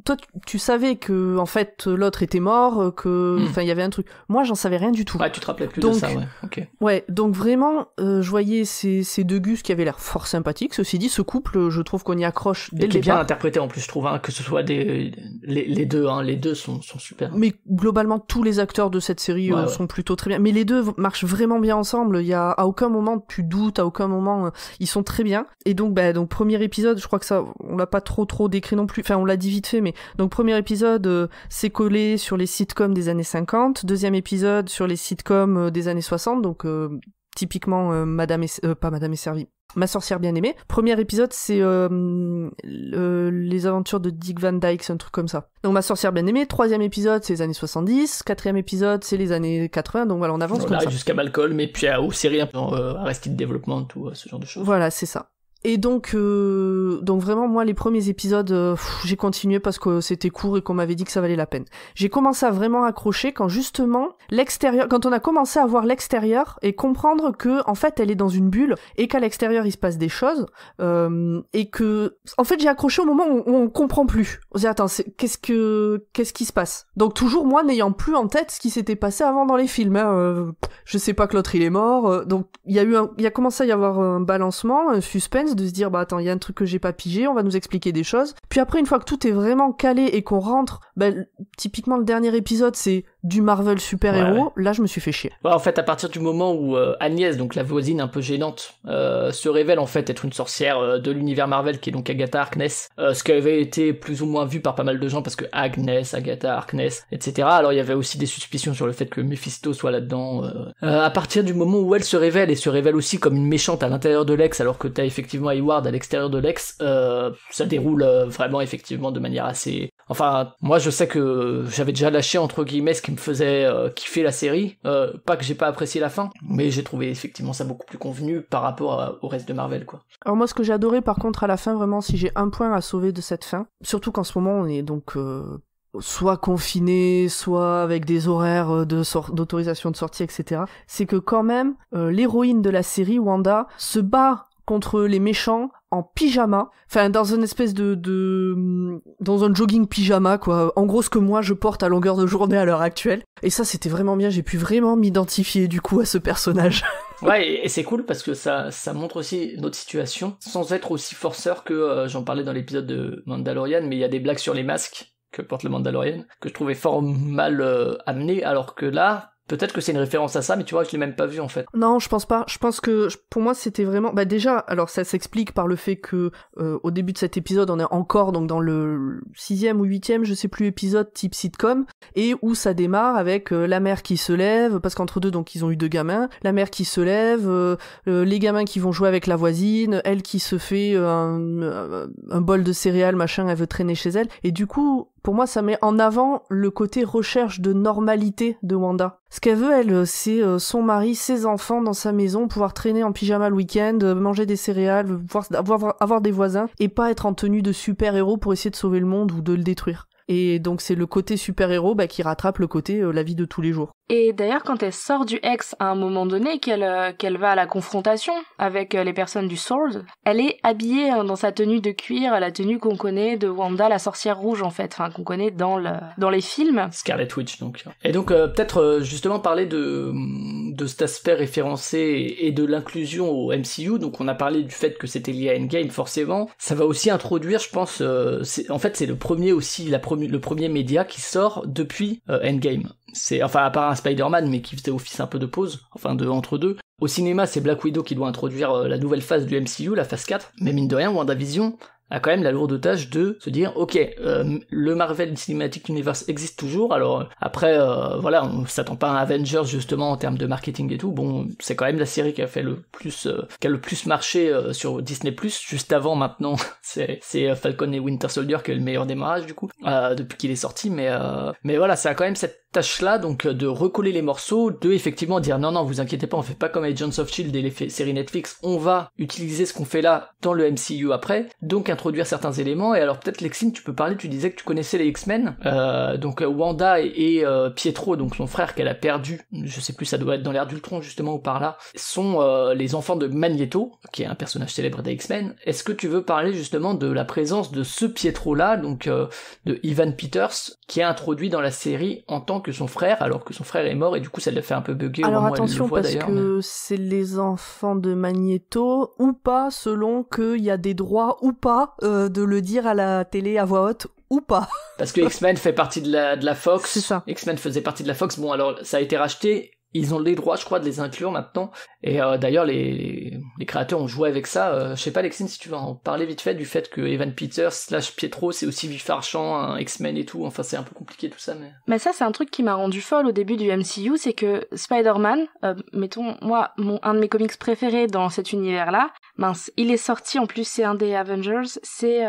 toi tu savais que en fait l'autre était mort, que il y avait un truc. Moi j'en savais rien du tout. Ouais, tu te rappelais plus de ça, ouais. Ok. Ouais, donc vraiment je voyais ces 2 gus qui avaient l'air fort sympathiques. Ceci dit, ce couple, je trouve qu'on y accroche dès le départ. Bien interprété en plus, je trouve, hein, que ce soit les deux, hein, les deux sont super. Mais globalement tous les acteurs de cette série sont plutôt très bien. Mais les deux marchent vraiment bien ensemble. Il y a à aucun moment tu doutes, à aucun moment ils sont très bien. Et donc premier épisode, je crois que ça on l'a pas trop décrit non plus. Enfin on l'a dit vite fait, mais donc premier épisode c'est collé sur les sitcoms des années 50, deuxième épisode sur les sitcoms des années 60, donc typiquement pas Madame est servie, Ma sorcière bien-aimée. Premier épisode, c'est les aventures de Dick Van Dyke, c'est un truc comme ça. Donc Ma sorcière bien-aimée. Troisième épisode, c'est les années 70. Quatrième épisode, c'est les années 80. Donc voilà, on avance comme ça. Jusqu'à Malcolm, et puis aux séries un peu Arrested Development, tout ce genre de choses. Voilà, c'est ça. Et donc vraiment, moi, les premiers épisodes, j'ai continué parce que c'était court et qu'on m'avait dit que ça valait la peine. J'ai commencé à vraiment accrocher quand justement quand on a commencé à voir l'extérieur et comprendre que en fait, elle est dans une bulle et qu'à l'extérieur il se passe des choses, et que en fait j'ai accroché au moment où on comprend plus. On se dit attends, qu'est-ce qui se passe? Donc toujours moi n'ayant plus en tête ce qui s'était passé avant dans les films. Hein, je sais pas que l'autre il est mort. Donc il y a commencé à y avoir un balancement, un suspense, de se dire bah attends, il y a un truc que j'ai pas pigé, on va nous expliquer des choses. Puis après, une fois que tout est vraiment calé et qu'on rentre, typiquement le dernier épisode c'est du Marvel super-héros, là je me suis fait chier. Ouais, en fait, à partir du moment où Agnès, donc la voisine un peu gênante, se révèle en fait être une sorcière de l'univers Marvel, qui est donc Agatha Harkness, ce qui avait été plus ou moins vu par pas mal de gens, parce que Agatha Harkness, etc. Alors il y avait aussi des suspicions sur le fait que Mephisto soit là-dedans. À partir du moment où elle se révèle, et se révèle aussi comme une méchante à l'intérieur de Lex, alors que t'as effectivement Hayward à l'extérieur de Lex, ça déroule vraiment effectivement de manière assez... Enfin, moi je sais que j'avais déjà lâché entre guillemets ce qui me faisait kiffer la série, pas que j'ai pas apprécié la fin, mais j'ai trouvé effectivement ça beaucoup plus convenu par rapport au reste de Marvel, quoi. Alors moi ce que j'ai adoré par contre à la fin, vraiment, si j'ai un point à sauver de cette fin, surtout qu'en ce moment on est donc soit confiné, soit avec des horaires d'autorisation de sortie, etc., c'est que quand même l'héroïne de la série, Wanda, se bat contre les méchants en pyjama, enfin dans une espèce dans un jogging pyjama quoi, en gros ce que moi je porte à longueur de journée à l'heure actuelle, et ça c'était vraiment bien, j'ai pu vraiment m'identifier du coup à ce personnage. Ouais, et c'est cool parce que ça montre aussi notre situation, sans être aussi forceur que j'en parlais dans l'épisode de Mandalorian, mais il y a des blagues sur les masques que porte le Mandalorian, que je trouvais fort mal amené, alors que là, peut-être que c'est une référence à ça, mais tu vois, je l'ai même pas vu en fait. Non, je pense pas. Je pense que pour moi c'était vraiment... Bah déjà, alors ça s'explique par le fait que au début de cet épisode, on est encore donc dans le 6e ou 8e, je sais plus, épisode type sitcom, et où ça démarre avec la mère qui se lève, parce qu'entre deux, donc ils ont eu 2 gamins, la mère qui se lève, les gamins qui vont jouer avec la voisine, elle qui se fait un bol de céréales, machin, elle veut traîner chez elle, et du coup... Pour moi, ça met en avant le côté recherche de normalité de Wanda. Ce qu'elle veut, elle, c'est son mari, ses enfants dans sa maison, pouvoir traîner en pyjama le week-end, manger des céréales, avoir des voisins, et pas être en tenue de super-héros pour essayer de sauver le monde ou de le détruire. Et donc c'est le côté super-héros qui rattrape le côté la vie de tous les jours. Et d'ailleurs, quand elle sort du X à un moment donné, qu'elle va à la confrontation avec les personnes du Sword, elle est habillée dans sa tenue de cuir, la tenue qu'on connaît de Wanda, la sorcière rouge en fait, enfin qu'on connaît dans les films. Scarlet Witch donc. Et donc peut-être justement parler de cet aspect référencé et de l'inclusion au MCU. Donc on a parlé du fait que c'était lié à Endgame forcément. Ça va aussi introduire, je pense, c'est le premier média qui sort depuis Endgame. C'est enfin à part un Spider-Man mais qui faisait office un peu de pause, enfin entre deux. Au cinéma, c'est Black Widow qui doit introduire la nouvelle phase du MCU, la phase 4. Mais mine de rien, WandaVision a quand même la lourde tâche de se dire ok, le Marvel Cinematic Universe existe toujours, alors après voilà, on s'attend pas à un Avengers justement en termes de marketing et tout, bon c'est quand même la série qui a fait le plus marché sur Disney+, juste avant maintenant c'est Falcon et Winter Soldier qui est le meilleur démarrage du coup depuis qu'il est sorti, mais voilà, ça a quand même cette tâche là, donc de recoller les morceaux, de effectivement dire non vous inquiétez pas, on fait pas comme Agents of Shield et les séries Netflix, on va utiliser ce qu'on fait là dans le MCU après, donc introduire certains éléments. Et alors peut-être Lexine, tu peux parler, tu disais que tu connaissais les X-Men, donc Wanda et Pietro, donc son frère qu'elle a perdu, je sais plus, ça doit être dans l'ère d'Ultron justement ou par là, sont les enfants de Magneto, qui est un personnage célèbre des X-Men. Est-ce que tu veux parler justement de la présence de ce Pietro là, donc de Evan Peters, qui est introduit dans la série en tant que son frère, alors que son frère est mort, et du coup ça l'a fait un peu bugger. Alors au moment attention, où elle le voit, parce d'ailleurs, que c'est les enfants de Magneto, ou pas, selon qu'il y a des droits ou pas de le dire à la télé à voix haute, ou pas. Parce que X-Men fait partie de la Fox. C'est ça. X-Men faisait partie de la Fox, bon alors ça a été racheté, ils ont les droits je crois de les inclure maintenant, et d'ailleurs les créateurs ont joué avec ça. Je sais pas Lexine si tu vas en parler vite fait du fait que Evan Peters / Pietro c'est aussi Vif Argent, un X-Men et tout, enfin c'est un peu compliqué tout ça, mais ça c'est un truc qui m'a rendu folle au début du MCU, c'est que Spider-Man, mettons moi un de mes comics préférés dans cet univers là, il est sorti, en plus c'est un des Avengers, c'est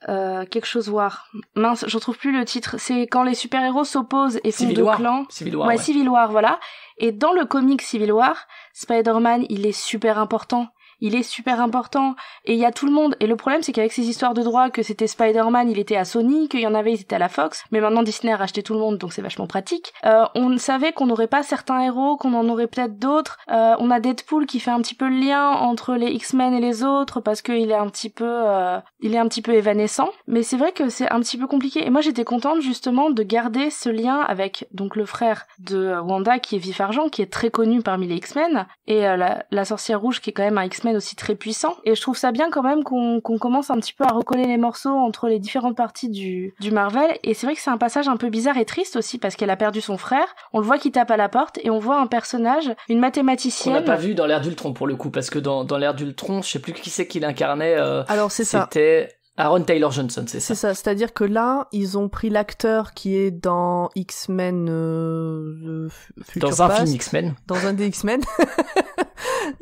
quelque chose War. Je retrouve plus le titre. C'est quand les super-héros s'opposent et font deux clans. Civil War. Ouais, Civil War, voilà. Et dans le comic Civil War, Spider-Man, il est super important. Il est super important, et il y a tout le monde. Et le problème, c'est qu'avec ces histoires de droits, que c'était Spider-Man, il était à Sony, qu'il y en avait, ils étaient à la Fox, mais maintenant Disney a racheté tout le monde, donc c'est vachement pratique. On savait qu'on n'aurait pas certains héros, qu'on en aurait peut-être d'autres. On a Deadpool qui fait un petit peu le lien entre les X-Men et les autres, parce qu'il est un petit peu évanescent. Mais c'est vrai que c'est un petit peu compliqué. Et moi, j'étais contente, justement, de garder ce lien avec, donc, le frère de Wanda, qui est Vif Argent, qui est très connu parmi les X-Men, et la sorcière rouge, qui est quand même un X-Men aussi très puissant, et je trouve ça bien quand même qu'on commence un petit peu à recoller les morceaux entre les différentes parties du Marvel. Et c'est vrai que c'est un passage un peu bizarre et triste aussi, parce qu'elle a perdu son frère, on le voit qui tape à la porte, et on voit un personnage, une mathématicienne... On n'a pas vu dans l'ère d'Ultron pour le coup, parce que dans l'ère d'Ultron, je sais plus qui c'est qui l'incarnait, alors c'est ça. C'était Aaron Taylor Johnson, c'est ça. C'est ça, c'est-à-dire que là, ils ont pris l'acteur qui est dans X-Men Future dans un Past, film X-Men. Dans un des X-Men.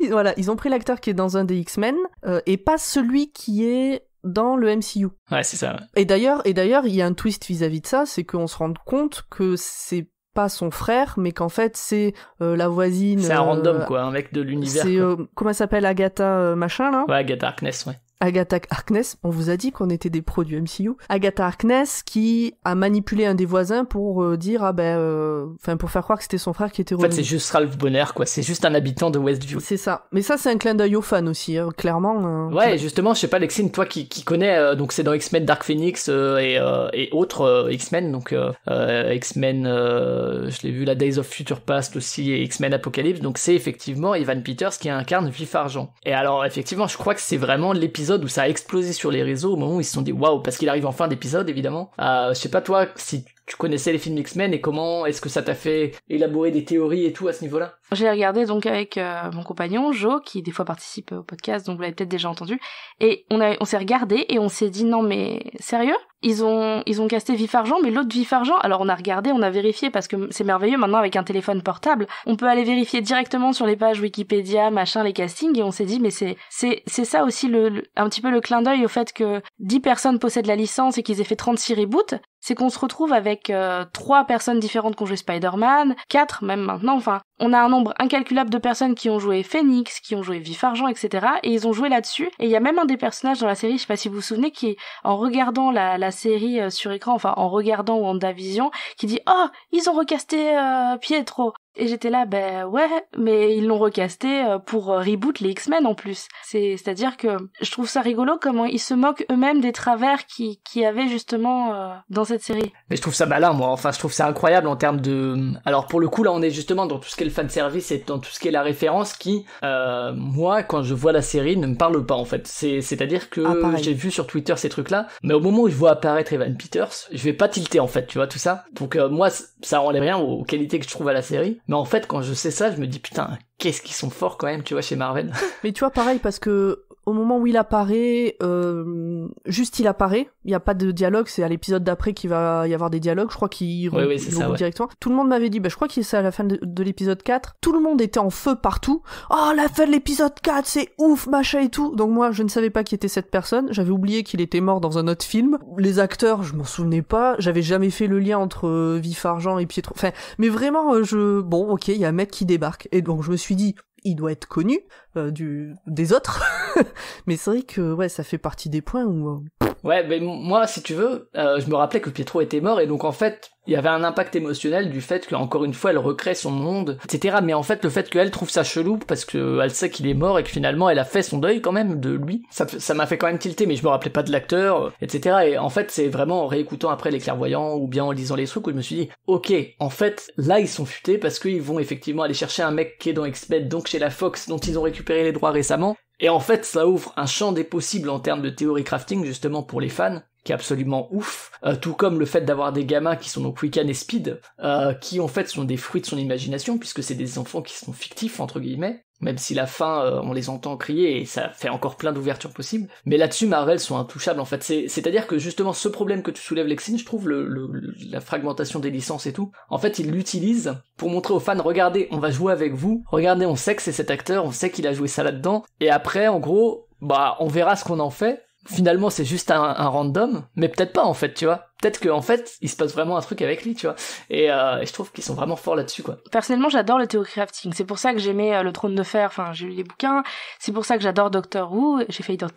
Voilà, ils ont pris l'acteur qui est dans un des X-Men, et pas celui qui est dans le MCU. Ouais, c'est ça. Ouais. Et d'ailleurs, il y a un twist vis-à-vis de ça, c'est qu'on se rend compte que c'est pas son frère, mais qu'en fait c'est la voisine. C'est un random quoi, un mec de l'univers. C'est comment elle s'appelle, Agatha machin là. Ouais, Agatha Harkness, ouais. Agatha Harkness, on vous a dit qu'on était des pros du MCU. Agatha Harkness qui a manipulé un des voisins pour dire pour faire croire que c'était son frère qui était En revenu. fait, c'est juste Ralph Bonner, quoi. C'est juste un habitant de Westview. C'est ça. Mais ça, c'est un clin d'œil aux fans aussi, hein, clairement. Ouais, justement, je sais pas, Lexine, toi qui connais, donc c'est dans X-Men Dark Phoenix et autres X-Men, donc X-Men, je l'ai vu, la Days of Future Past aussi, et X-Men Apocalypse, donc c'est effectivement Evan Peters qui incarne Vif Argent. Et alors, effectivement, je crois que c'est vraiment l'épisode où ça a explosé sur les réseaux au moment où ils se sont dit waouh, parce qu'il arrive en fin d'épisode évidemment. Je sais pas toi si tu connaissais les films X-Men et comment est-ce que ça t'a fait élaborer des théories et tout à ce niveau-là? J'ai regardé donc avec mon compagnon Jo, qui des fois participe au podcast, donc vous l'avez peut-être déjà entendu, et on s'est regardé et on s'est dit non mais sérieux, ils ont casté Vif Argent, mais l'autre Vif Argent, alors on a regardé, on a vérifié parce que c'est merveilleux maintenant avec un téléphone portable, on peut aller vérifier directement sur les pages Wikipédia, machin, les castings, et on s'est dit mais c'est ça aussi un petit peu le clin d'œil au fait que 10 personnes possèdent la licence et qu'ils aient fait 36 reboots. C'est qu'on se retrouve avec 3 personnes différentes qui ont joué Spider-Man, 4 même maintenant, enfin, on a un nombre incalculable de personnes qui ont joué Phoenix, qui ont joué Vif Argent, etc. Et ils ont joué là-dessus. Et il y a même un des personnages dans la série, je sais pas si vous vous souvenez, qui, en regardant la série sur écran, enfin, en regardant WandaVision, qui dit « Oh, ils ont recasté Pietro !» Et j'étais là, ben ouais, mais ils l'ont recasté pour reboot les X-Men en plus. C'est-à-dire que je trouve ça rigolo comment ils se moquent eux-mêmes des travers qui avaient justement dans cette série. Mais je trouve ça malin, moi. Enfin, je trouve ça incroyable en termes de... Alors, pour le coup, là, on est justement dans tout ce qui est le fanservice et dans tout ce qui est la référence qui, moi, quand je vois la série, ne me parle pas, en fait. C'est-à-dire que j'ai vu sur Twitter ces trucs-là, mais au moment où je vois apparaître Evan Peters, je vais pas tilter, en fait, tu vois, tout ça. Donc, moi, ça enlève rien aux qualités que je trouve à la série. Mais en fait, quand je sais ça, je me dis, putain, qu'est-ce qu'ils sont forts quand même, tu vois, chez Marvel. Mais tu vois, pareil, parce que au moment où il apparaît, juste il apparaît, il n'y a pas de dialogue, c'est à l'épisode d'après qu'il va y avoir des dialogues, je crois qu'ils vont directement. Tout le monde m'avait dit, je crois qu'il c'est à la fin de l'épisode 4, tout le monde était en feu partout, oh la fin de l'épisode 4, c'est ouf, machin et tout, donc moi je ne savais pas qui était cette personne, j'avais oublié qu'il était mort dans un autre film, les acteurs, je m'en souvenais pas, j'avais jamais fait le lien entre Vif Argent et Pietro, enfin, mais vraiment, bon ok, il y a un mec qui débarque, et donc je me suis dit, il doit être connu des autres, mais c'est vrai que ouais, ça fait partie des points où... Ouais, mais moi, si tu veux, je me rappelais que Pietro était mort, et donc en fait, il y avait un impact émotionnel du fait qu'encore une fois, elle recrée son monde, etc. Mais en fait, le fait qu'elle trouve ça chelou, parce que elle sait qu'il est mort, et que finalement, elle a fait son deuil quand même de lui, ça m'a fait quand même tilter, mais je me rappelais pas de l'acteur, etc. Et en fait, c'est vraiment en réécoutant après les clairvoyants, ou bien en lisant les trucs, où je me suis dit, ok, en fait, là, ils sont futés, parce qu'ils vont effectivement aller chercher un mec qui est dans X-Men, donc chez la Fox, dont ils ont récupéré les droits récemment, et en fait, ça ouvre un champ des possibles en termes de théorie crafting, justement pour les fans, qui est absolument ouf, tout comme le fait d'avoir des gamins qui sont donc Wiccan et Speed, qui en fait sont des fruits de son imagination, puisque c'est des enfants qui sont fictifs, entre guillemets, même si la fin, on les entend crier, et ça fait encore plein d'ouvertures possibles. Mais là-dessus, Marvel sont intouchables, en fait. C'est-à-dire que justement, ce problème que tu soulèves, Lexine, je trouve la fragmentation des licences et tout, en fait, ils l'utilisent pour montrer aux fans, regardez, on va jouer avec vous, regardez, on sait que c'est cet acteur, on sait qu'il a joué ça là-dedans, et après, en gros, on verra ce qu'on en fait. Finalement, c'est juste un random, mais peut-être pas, en fait, tu vois. Peut-être qu'en fait, il se passe vraiment un truc avec lui, tu vois. Et je trouve qu'ils sont vraiment forts là-dessus, quoi. Personnellement, j'adore le théorie crafting. C'est pour ça que j'aimais le Trône de Fer. Enfin, j'ai lu les bouquins. C'est pour ça que j'adore Doctor Who. J'ai failli dire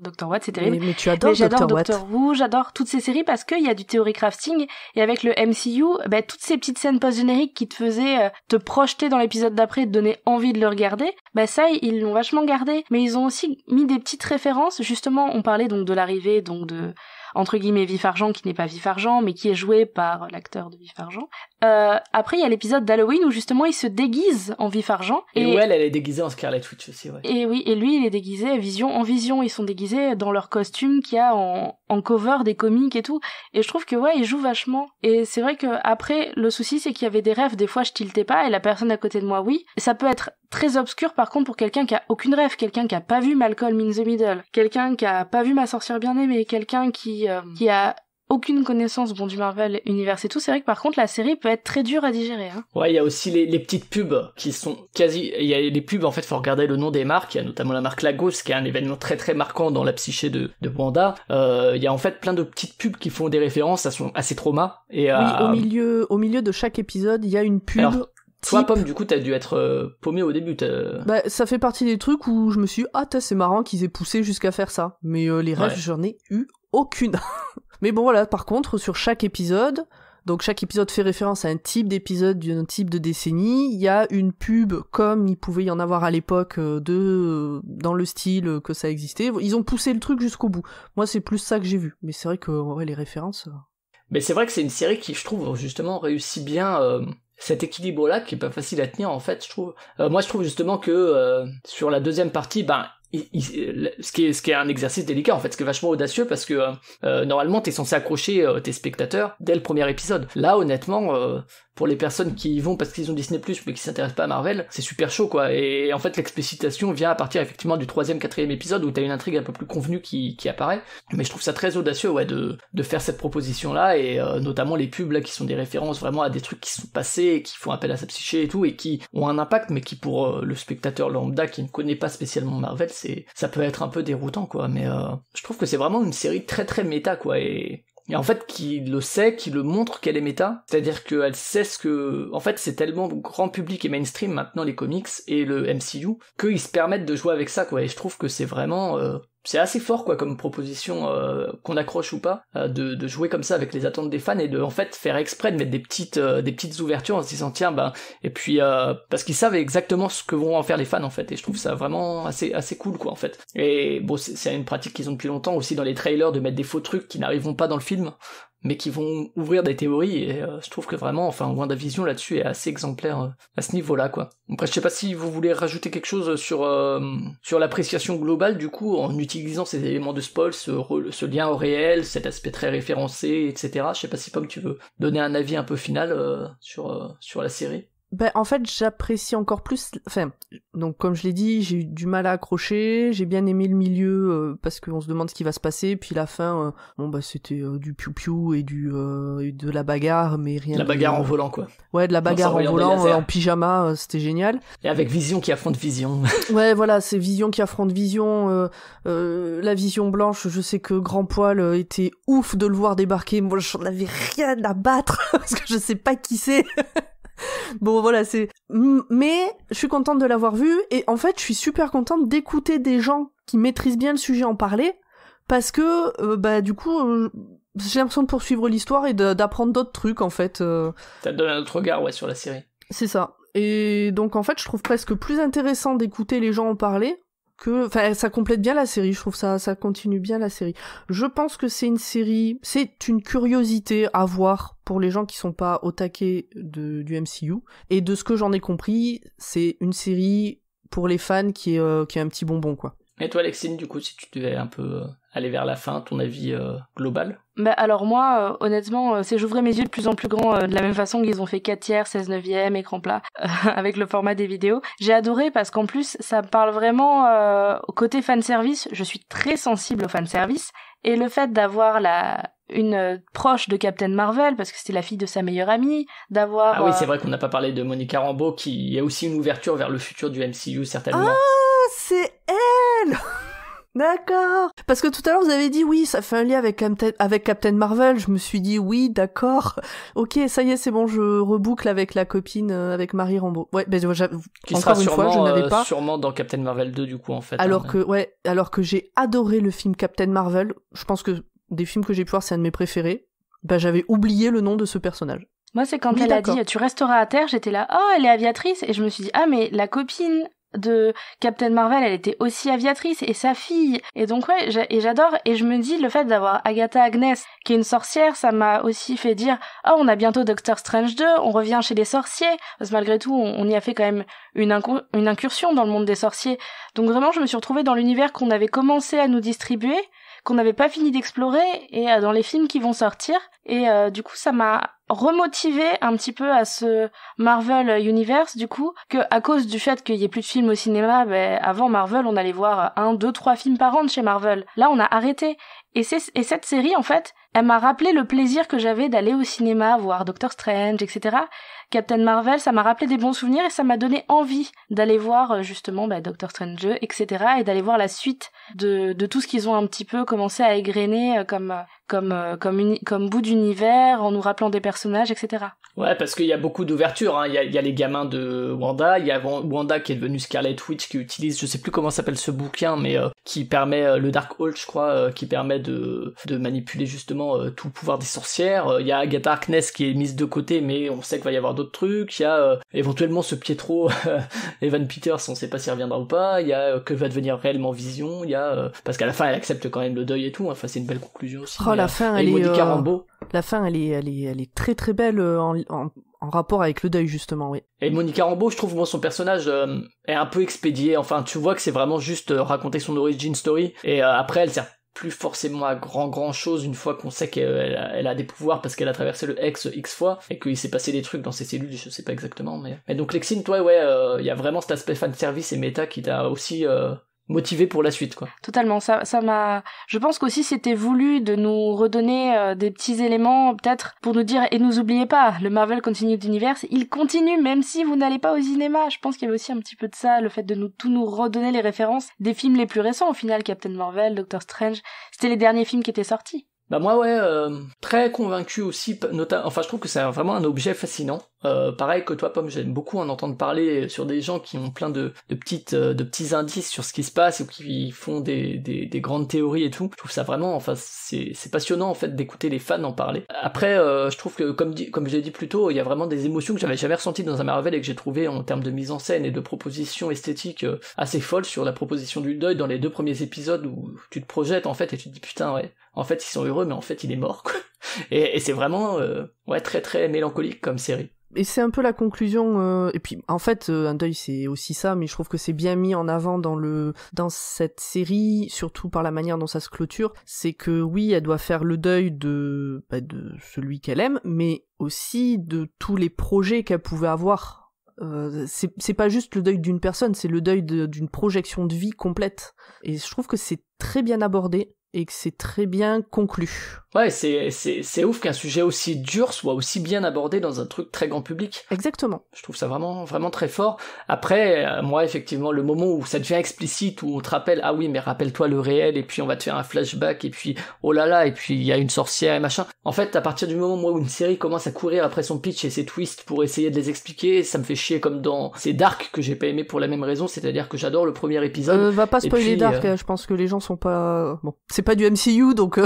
Doctor Watt, c'est terrible. Mais tu adores j'adore Doctor Who. J'adore toutes ces séries parce qu'il y a du théorie crafting. Et avec le MCU, toutes ces petites scènes post-génériques qui te faisaient te projeter dans l'épisode d'après et te donner envie de le regarder, ça, ils l'ont vachement gardé. Mais ils ont aussi mis des petites références. Justement, on parlait donc de l'arrivée, donc de... entre guillemets Vif Argent, qui n'est pas Vif Argent, mais qui est joué par l'acteur de Vif Argent. Après, il y a l'épisode d'Halloween où justement il se déguise en Vif Argent. Et où elle est déguisée en Scarlet Witch aussi, ouais. Et oui, et lui, il est déguisé en Vision. Ils sont déguisés dans leur costume qu'il y a en cover des comics et tout. Et je trouve que ouais, ils jouent vachement. Et c'est vrai que après, le souci, c'est qu'il y avait des rêves. Des fois, je tiltais pas et la personne à côté de moi, oui. Et ça peut être très obscur, par contre, pour quelqu'un qui a aucune rêve, quelqu'un qui a pas vu Malcolm in the Middle, quelqu'un qui a pas vu Ma sorcière bien-aimée, quelqu'un qui a aucune connaissance du Marvel univers et tout. C'est vrai que par contre la série peut être très dure à digérer, hein. Ouais, il y a aussi les petites pubs qui sont il y a les pubs, en fait, faut regarder le nom des marques. Il y a notamment la marque Lagos, qui est un événement très très marquant dans la psyché de Wanda. Il y a en fait plein de petites pubs qui font des références à ses traumas. Et oui, au milieu de chaque épisode, il y a une pub. Alors, Toi, Pomme, du coup, t'as dû être paumé au début. Bah, ça fait partie des trucs où je me suis dit, c'est marrant qu'ils aient poussé jusqu'à faire ça. Mais les rêves, j'en ai eu aucune. Mais bon, voilà, par contre, sur chaque épisode, donc chaque épisode fait référence à un type d'épisode d'un type de décennie, il y a une pub comme il pouvait y en avoir à l'époque dans le style que ça existait. Ils ont poussé le truc jusqu'au bout. Moi, c'est plus ça que j'ai vu. Mais c'est vrai que les références... Mais c'est vrai que c'est une série qui, je trouve, justement, réussit bien... cet équilibre-là qui est pas facile à tenir en fait, je trouve. Moi, je trouve justement que sur la deuxième partie, ce qui est un exercice délicat en fait, ce qui est vachement audacieux parce que normalement t'es censé accrocher tes spectateurs dès le premier épisode. Là, honnêtement, pour les personnes qui y vont parce qu'ils ont Disney+ mais qui s'intéressent pas à Marvel, c'est super chaud quoi. Et en fait, l'explicitation vient à partir effectivement du 3e, 4e épisode où t'as une intrigue un peu plus convenue qui apparaît. Mais je trouve ça très audacieux de faire cette proposition là et notamment les pubs là qui sont des références vraiment à des trucs qui sont passés et qui font appel à sa psyché et tout et qui ont un impact mais qui pour le spectateur lambda qui ne connaît pas spécialement Marvel, ça peut être un peu déroutant quoi. Mais je trouve que c'est vraiment une série très très méta quoi et en fait, qui le sait, qui le montre qu'elle est méta, c'est-à-dire qu'elle sait ce que... En fait, c'est tellement grand public et mainstream maintenant, les comics et le MCU, qu'ils se permettent de jouer avec ça, quoi. Et je trouve que c'est vraiment... c'est assez fort, quoi, comme proposition, qu'on accroche ou pas, de jouer comme ça avec les attentes des fans et de, en fait, faire exprès de mettre des petites ouvertures en se disant, tiens, et puis, parce qu'ils savent exactement ce que vont en faire les fans, en fait. Et je trouve ça vraiment assez cool, quoi, en fait. Et bon, c'est une pratique qu'ils ont depuis longtemps aussi dans les trailers de mettre des faux trucs qui n'arriveront pas dans le film, mais qui vont ouvrir des théories et je trouve que vraiment WandaVision là-dessus est assez exemplaire à ce niveau-là quoi. Après je sais pas si vous voulez rajouter quelque chose sur l'appréciation globale du coup en utilisant ces éléments de spoil, ce lien au réel, cet aspect très référencé, etc. Je sais pas si Pomme tu veux donner un avis un peu final sur la série. En fait, j'apprécie encore plus... donc comme je l'ai dit, j'ai eu du mal à accrocher, j'ai bien aimé le milieu parce qu'on se demande ce qui va se passer, puis la fin, c'était du piou-piou et de la bagarre, mais rien... La bagarre en volant, quoi. Ouais, de la bagarre en volant, en pyjama, c'était génial. Et avec Vision qui affronte Vision. Ouais, voilà, c'est Vision qui affronte Vision, la Vision blanche, je sais que Grand Poil était ouf de le voir débarquer, moi j'en avais rien à battre, parce que je sais pas qui c'est. Bon voilà, mais je suis contente de l'avoir vu et en fait je suis super contente d'écouter des gens qui maîtrisent bien le sujet en parler parce que du coup j'ai l'impression de poursuivre l'histoire et d'apprendre d'autres trucs en fait. Ça te donne un autre regard sur la série. C'est ça. Et donc en fait je trouve presque plus intéressant d'écouter les gens en parler que ça complète bien la série, je trouve ça continue bien la série. Je pense que c'est une curiosité à voir pour les gens qui sont pas au taquet du MCU et de ce que j'en ai compris, c'est une série pour les fans qui est un petit bonbon quoi. Et toi Alexine, du coup, si tu devais un peu aller vers la fin, ton avis global? Alors moi, honnêtement, j'ouvrais mes yeux de plus en plus grand de la même façon qu'ils ont fait 4/3, 16/9, écran plat, avec le format des vidéos. J'ai adoré parce qu'en plus, ça parle vraiment au côté fanservice. Je suis très sensible au fanservice. Et le fait d'avoir une proche de Captain Marvel, parce que c'était la fille de sa meilleure amie, d'avoir... Ah oui, c'est vrai qu'on n'a pas parlé de Monica Rambeau, qui a aussi une ouverture vers le futur du MCU, certainement. Ah, c'est elle. D'accord. Parce que tout à l'heure vous avez dit oui, ça fait un lien avec Captain Marvel. Je me suis dit oui, d'accord. Ok, ça y est, c'est bon, je reboucle avec la copine, avec Marie Rambeau. Ouais, qui encore sera une fois, je n'avais pas. Sûrement dans Captain Marvel 2 du coup en fait. Alors que j'ai adoré le film Captain Marvel. Je pense que des films que j'ai pu voir, c'est un de mes préférés. J'avais oublié le nom de ce personnage. Moi, c'est quand elle a dit tu resteras à terre, j'étais là, oh, elle est aviatrice, et je me suis dit, ah, mais la copine de Captain Marvel, elle était aussi aviatrice, et sa fille. Et donc, ouais, j'adore, et je me dis, le fait d'avoir Agatha Agnes, qui est une sorcière, ça m'a aussi fait dire, oh, on a bientôt Doctor Strange 2, on revient chez les sorciers, parce que malgré tout, on y a fait quand même une incursion dans le monde des sorciers. Donc vraiment, je me suis retrouvée dans l'univers qu'on avait commencé à nous distribuer, qu'on n'avait pas fini d'explorer, et dans les films qui vont sortir, et du coup ça m'a remotivé un petit peu à ce Marvel Universe, du coup, que à cause du fait qu'il y ait plus de films au cinéma, avant Marvel on allait voir 1, 2, 3 films par an de chez Marvel. Là on a arrêté, et cette série en fait elle m'a rappelé le plaisir que j'avais d'aller au cinéma, voir Doctor Strange, etc. Captain Marvel, ça m'a rappelé des bons souvenirs et ça m'a donné envie d'aller voir justement Doctor Strange, etc. et d'aller voir la suite de tout ce qu'ils ont un petit peu commencé à égrener comme bout d'univers en nous rappelant des personnages, etc. Ouais, parce qu'il y a beaucoup d'ouverture, hein. Il y a les gamins de Wanda, il y a Wanda qui est devenue Scarlet Witch, qui utilise, je sais plus comment s'appelle ce bouquin, mais qui permet, le Darkhold je crois, qui permet de manipuler justement tout le pouvoir des sorcières. Il y a Agatha Harkness qui est mise de côté, mais on sait qu'il va y avoir d'autres trucs. Il y a éventuellement ce Pietro Evan Peters, on sait pas s'il reviendra ou pas. Il y a que va devenir réellement Vision. Il y parce qu'à la fin elle accepte quand même le deuil et tout, enfin c'est une belle conclusion aussi. Oh, la fin, elle est Monica Rambeau. La fin, elle est très très belle en rapport avec le deuil, justement, oui. Et Monica Rambeau, je trouve, moi, son personnage est un peu expédié. Enfin, tu vois que c'est vraiment juste raconter son origin story. Et après, elle sert plus forcément à grand chose une fois qu'on sait qu'elle a des pouvoirs parce qu'elle a traversé le X fois et qu'il s'est passé des trucs dans ses cellules, je sais pas exactement. Mais donc, Lexine, toi, ouais, y a vraiment cet aspect fanservice et méta qui t'a aussi... motivé pour la suite, quoi. Totalement, ça m'a... Je pense qu'aussi c'était voulu de nous redonner des petits éléments, peut-être, pour nous dire, et nous oubliez pas, le Marvel Continued Universe, il continue, même si vous n'allez pas au cinéma. Je pense qu'il y avait aussi un petit peu de ça, le fait de nous redonner les références des films les plus récents, au final, Captain Marvel, Doctor Strange, c'était les derniers films qui étaient sortis. Bah moi ouais, très convaincu aussi, enfin je trouve que c'est vraiment un objet fascinant. Pareil que toi Pomme, j'aime beaucoup en entendre parler sur des gens qui ont plein de petits indices sur ce qui se passe ou qui font des grandes théories et tout. Je trouve ça vraiment, enfin c'est passionnant en fait d'écouter les fans en parler. Après je trouve que comme je l'ai dit plus tôt, il y a vraiment des émotions que j'avais jamais ressenties dans un Marvel et que j'ai trouvé en termes de mise en scène et de propositions esthétiques assez folles sur la proposition du deuil dans les 2 premiers épisodes où tu te projettes en fait et tu te dis putain ouais, en fait ils sont heureux mais en fait il est mort quoi. Et c'est vraiment ouais très très mélancolique comme série. Et c'est un peu la conclusion, et puis en fait un deuil c'est aussi ça, mais je trouve que c'est bien mis en avant dans cette série, surtout par la manière dont ça se clôture, c'est que oui, elle doit faire le deuil de celui qu'elle aime, mais aussi de tous les projets qu'elle pouvait avoir. C'est pas juste le deuil d'une personne, c'est le deuil d'une projection de vie complète. Et je trouve que c'est très bien abordé et que c'est très bien conclu. Ouais, c'est ouf qu'un sujet aussi dur soit aussi bien abordé dans un truc très grand public. Exactement. Je trouve ça vraiment, vraiment très fort. Après, moi, effectivement, le moment où ça devient explicite, où on te rappelle, ah oui, mais rappelle-toi le réel, et puis on va te faire un flashback, et puis, oh là là, et puis il y a une sorcière et machin. En fait, à partir du moment, moi, où une série commence à courir après son pitch et ses twists pour essayer de les expliquer, ça me fait chier comme dans... C'est Dark que j'ai pas aimé pour la même raison, c'est-à-dire que j'adore le premier épisode. Va pas spoiler puis, Dark, je pense que les gens sont pas... Bon, c'est pas du MCU, donc...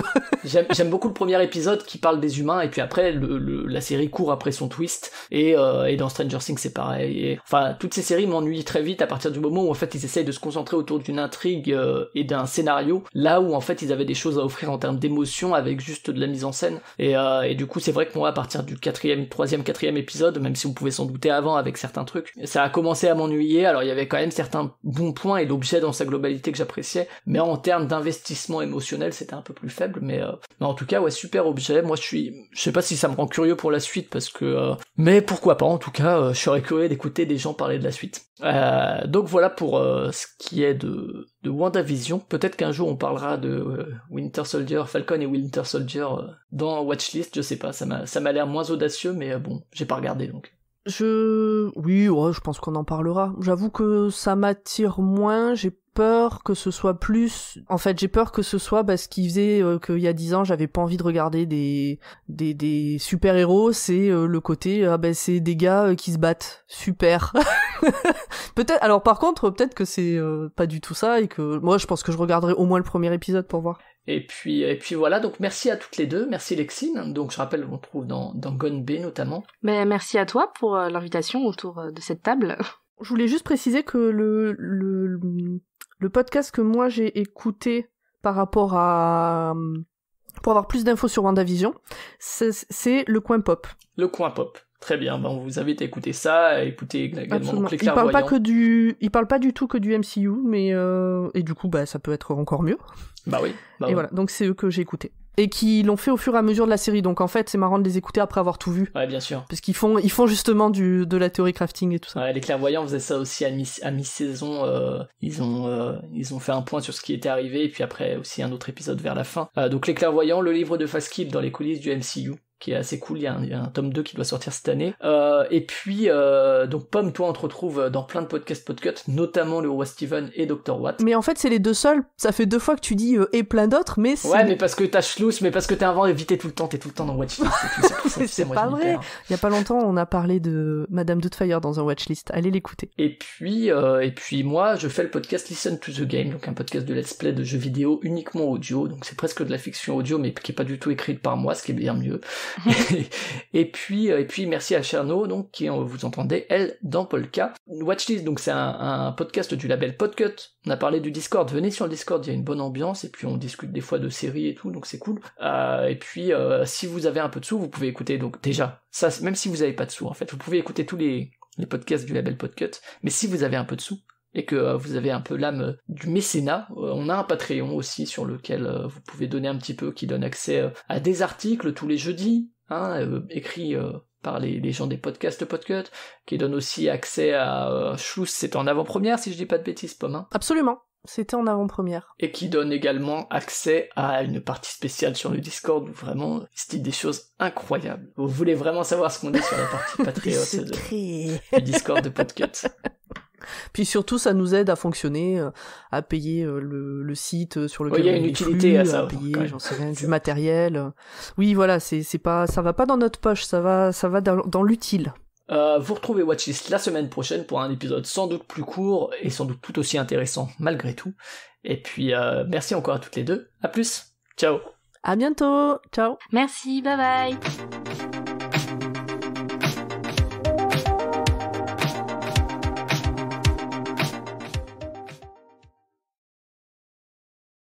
J'aime beaucoup le premier épisode qui parle des humains, et puis après la série court après son twist, et dans Stranger Things c'est pareil. Et, enfin, toutes ces séries m'ennuient très vite à partir du moment où en fait ils essayent de se concentrer autour d'une intrigue et d'un scénario, là où en fait ils avaient des choses à offrir en termes d'émotion avec juste de la mise en scène. Et du coup c'est vrai que moi à partir du 4e épisode, même si on pouvait s'en douter avant avec certains trucs, ça a commencé à m'ennuyer. Alors il y avait quand même certains bons points et l'objet dans sa globalité que j'appréciais, mais en termes d'investissement émotionnel c'était un peu plus faible. Mais en tout cas ouais, super objet. Moi je sais pas si ça me rend curieux pour la suite parce que mais pourquoi pas, en tout cas je serais curieux d'écouter des gens parler de la suite. Donc voilà pour ce qui est de WandaVision. Peut-être qu'un jour on parlera de Winter Soldier, Falcon et Winter Soldier dans Watchlist, je sais pas, ça m'a l'air moins audacieux, mais bon, j'ai pas regardé donc. Oui, ouais, je pense qu'on en parlera. J'avoue que ça m'attire moins, j'ai peur que ce soit plus... En fait, j'ai peur que ce soit parce qu'il faisait qu'il y a 10 ans, j'avais pas envie de regarder des super-héros, c'est le côté, c'est des gars qui se battent. Super. Peut-être, alors par contre, peut-être que c'est pas du tout ça, et que moi, je pense que je regarderai au moins le premier épisode pour voir. Et puis voilà, donc merci à toutes les deux, merci Lexine, donc je rappelle on trouve dans Gone B notamment. Mais merci à toi pour l'invitation autour de cette table. Je voulais juste préciser que le podcast que moi j'ai écouté par rapport à... pour avoir plus d'infos sur WandaVision, c'est le Coin Pop. Le Coin Pop. Très bien, on vous invite à écouter ça, à écouter également donc les clairvoyants. Il parle pas du tout que du MCU, mais et du coup ça peut être encore mieux. Bah oui. Et voilà, donc c'est eux que j'ai écouté. et qui l'ont fait au fur et à mesure de la série. Donc en fait, c'est marrant de les écouter après avoir tout vu. Ouais, bien sûr. Parce qu'ils font justement de la théorie crafting et tout ça. Ouais, les clairvoyants faisaient ça aussi à mi-saison. Ils ont fait un point sur ce qui était arrivé, et puis après aussi un autre épisode vers la fin. Donc les clairvoyants, le livre de Faskip dans les coulisses du MCU, qui est assez cool, il y a un tome 2 qui doit sortir cette année. Et puis, donc Pomme, toi, on te retrouve dans plein de podcasts Podcut, notamment le Roi Steven et Dr. Watt. Mais en fait, c'est les deux seuls. Ça fait 2 fois que tu dis et plein d'autres, mais c'est... Ouais, mais parce que t'as Schluss, mais parce que t'es avant évité tout le temps, t'es tout le temps dans Watchlist. C'est pas vrai. Il y a pas longtemps, on a parlé de Madame Doubtfire dans un Watchlist. Allez l'écouter. Et puis moi, je fais le podcast Listen to the Game, donc un podcast de let's play de jeux vidéo uniquement audio, donc c'est presque de la fiction audio, mais qui est pas du tout écrite par moi, ce qui est bien mieux. et puis merci à Cherno, donc qui vous entendez elle dans Polka. Watchlist, donc c'est un podcast du label Podcut. On a parlé du Discord, venez sur le Discord, il y a une bonne ambiance et puis on discute des fois de séries et tout, donc c'est cool. Et puis si vous avez un peu de sous, vous pouvez écouter, donc déjà ça, même si vous avez pas de sous en fait, vous pouvez écouter tous les podcasts du label Podcut. Mais si vous avez un peu de sous et que vous avez un peu l'âme du mécénat, on a un Patreon aussi sur lequel vous pouvez donner un petit peu, qui donne accès à des articles tous les jeudis, écrits par les gens des podcasts Podcut, qui donne aussi accès à Schluss, c'est en avant-première si je dis pas de bêtises, Pomme, hein. Absolument, c'était en avant-première. Et qui donne également accès à une partie spéciale sur le Discord où vraiment il se dit des choses incroyables. Vous voulez vraiment savoir ce qu'on dit sur la partie patriote du Discord de Podcut. Puis surtout, ça nous aide à fonctionner, à payer le site sur lequel il y a une utilité à ça, à payer, j'en sais rien, du matériel. Oui, voilà, c'est pas, ça va pas dans notre poche, ça va dans l'utile. Vous retrouvez Watchlist la semaine prochaine pour un épisode sans doute plus court et sans doute tout aussi intéressant malgré tout. Et puis merci encore à toutes les deux. À plus. Ciao. À bientôt. Ciao. Merci, bye bye.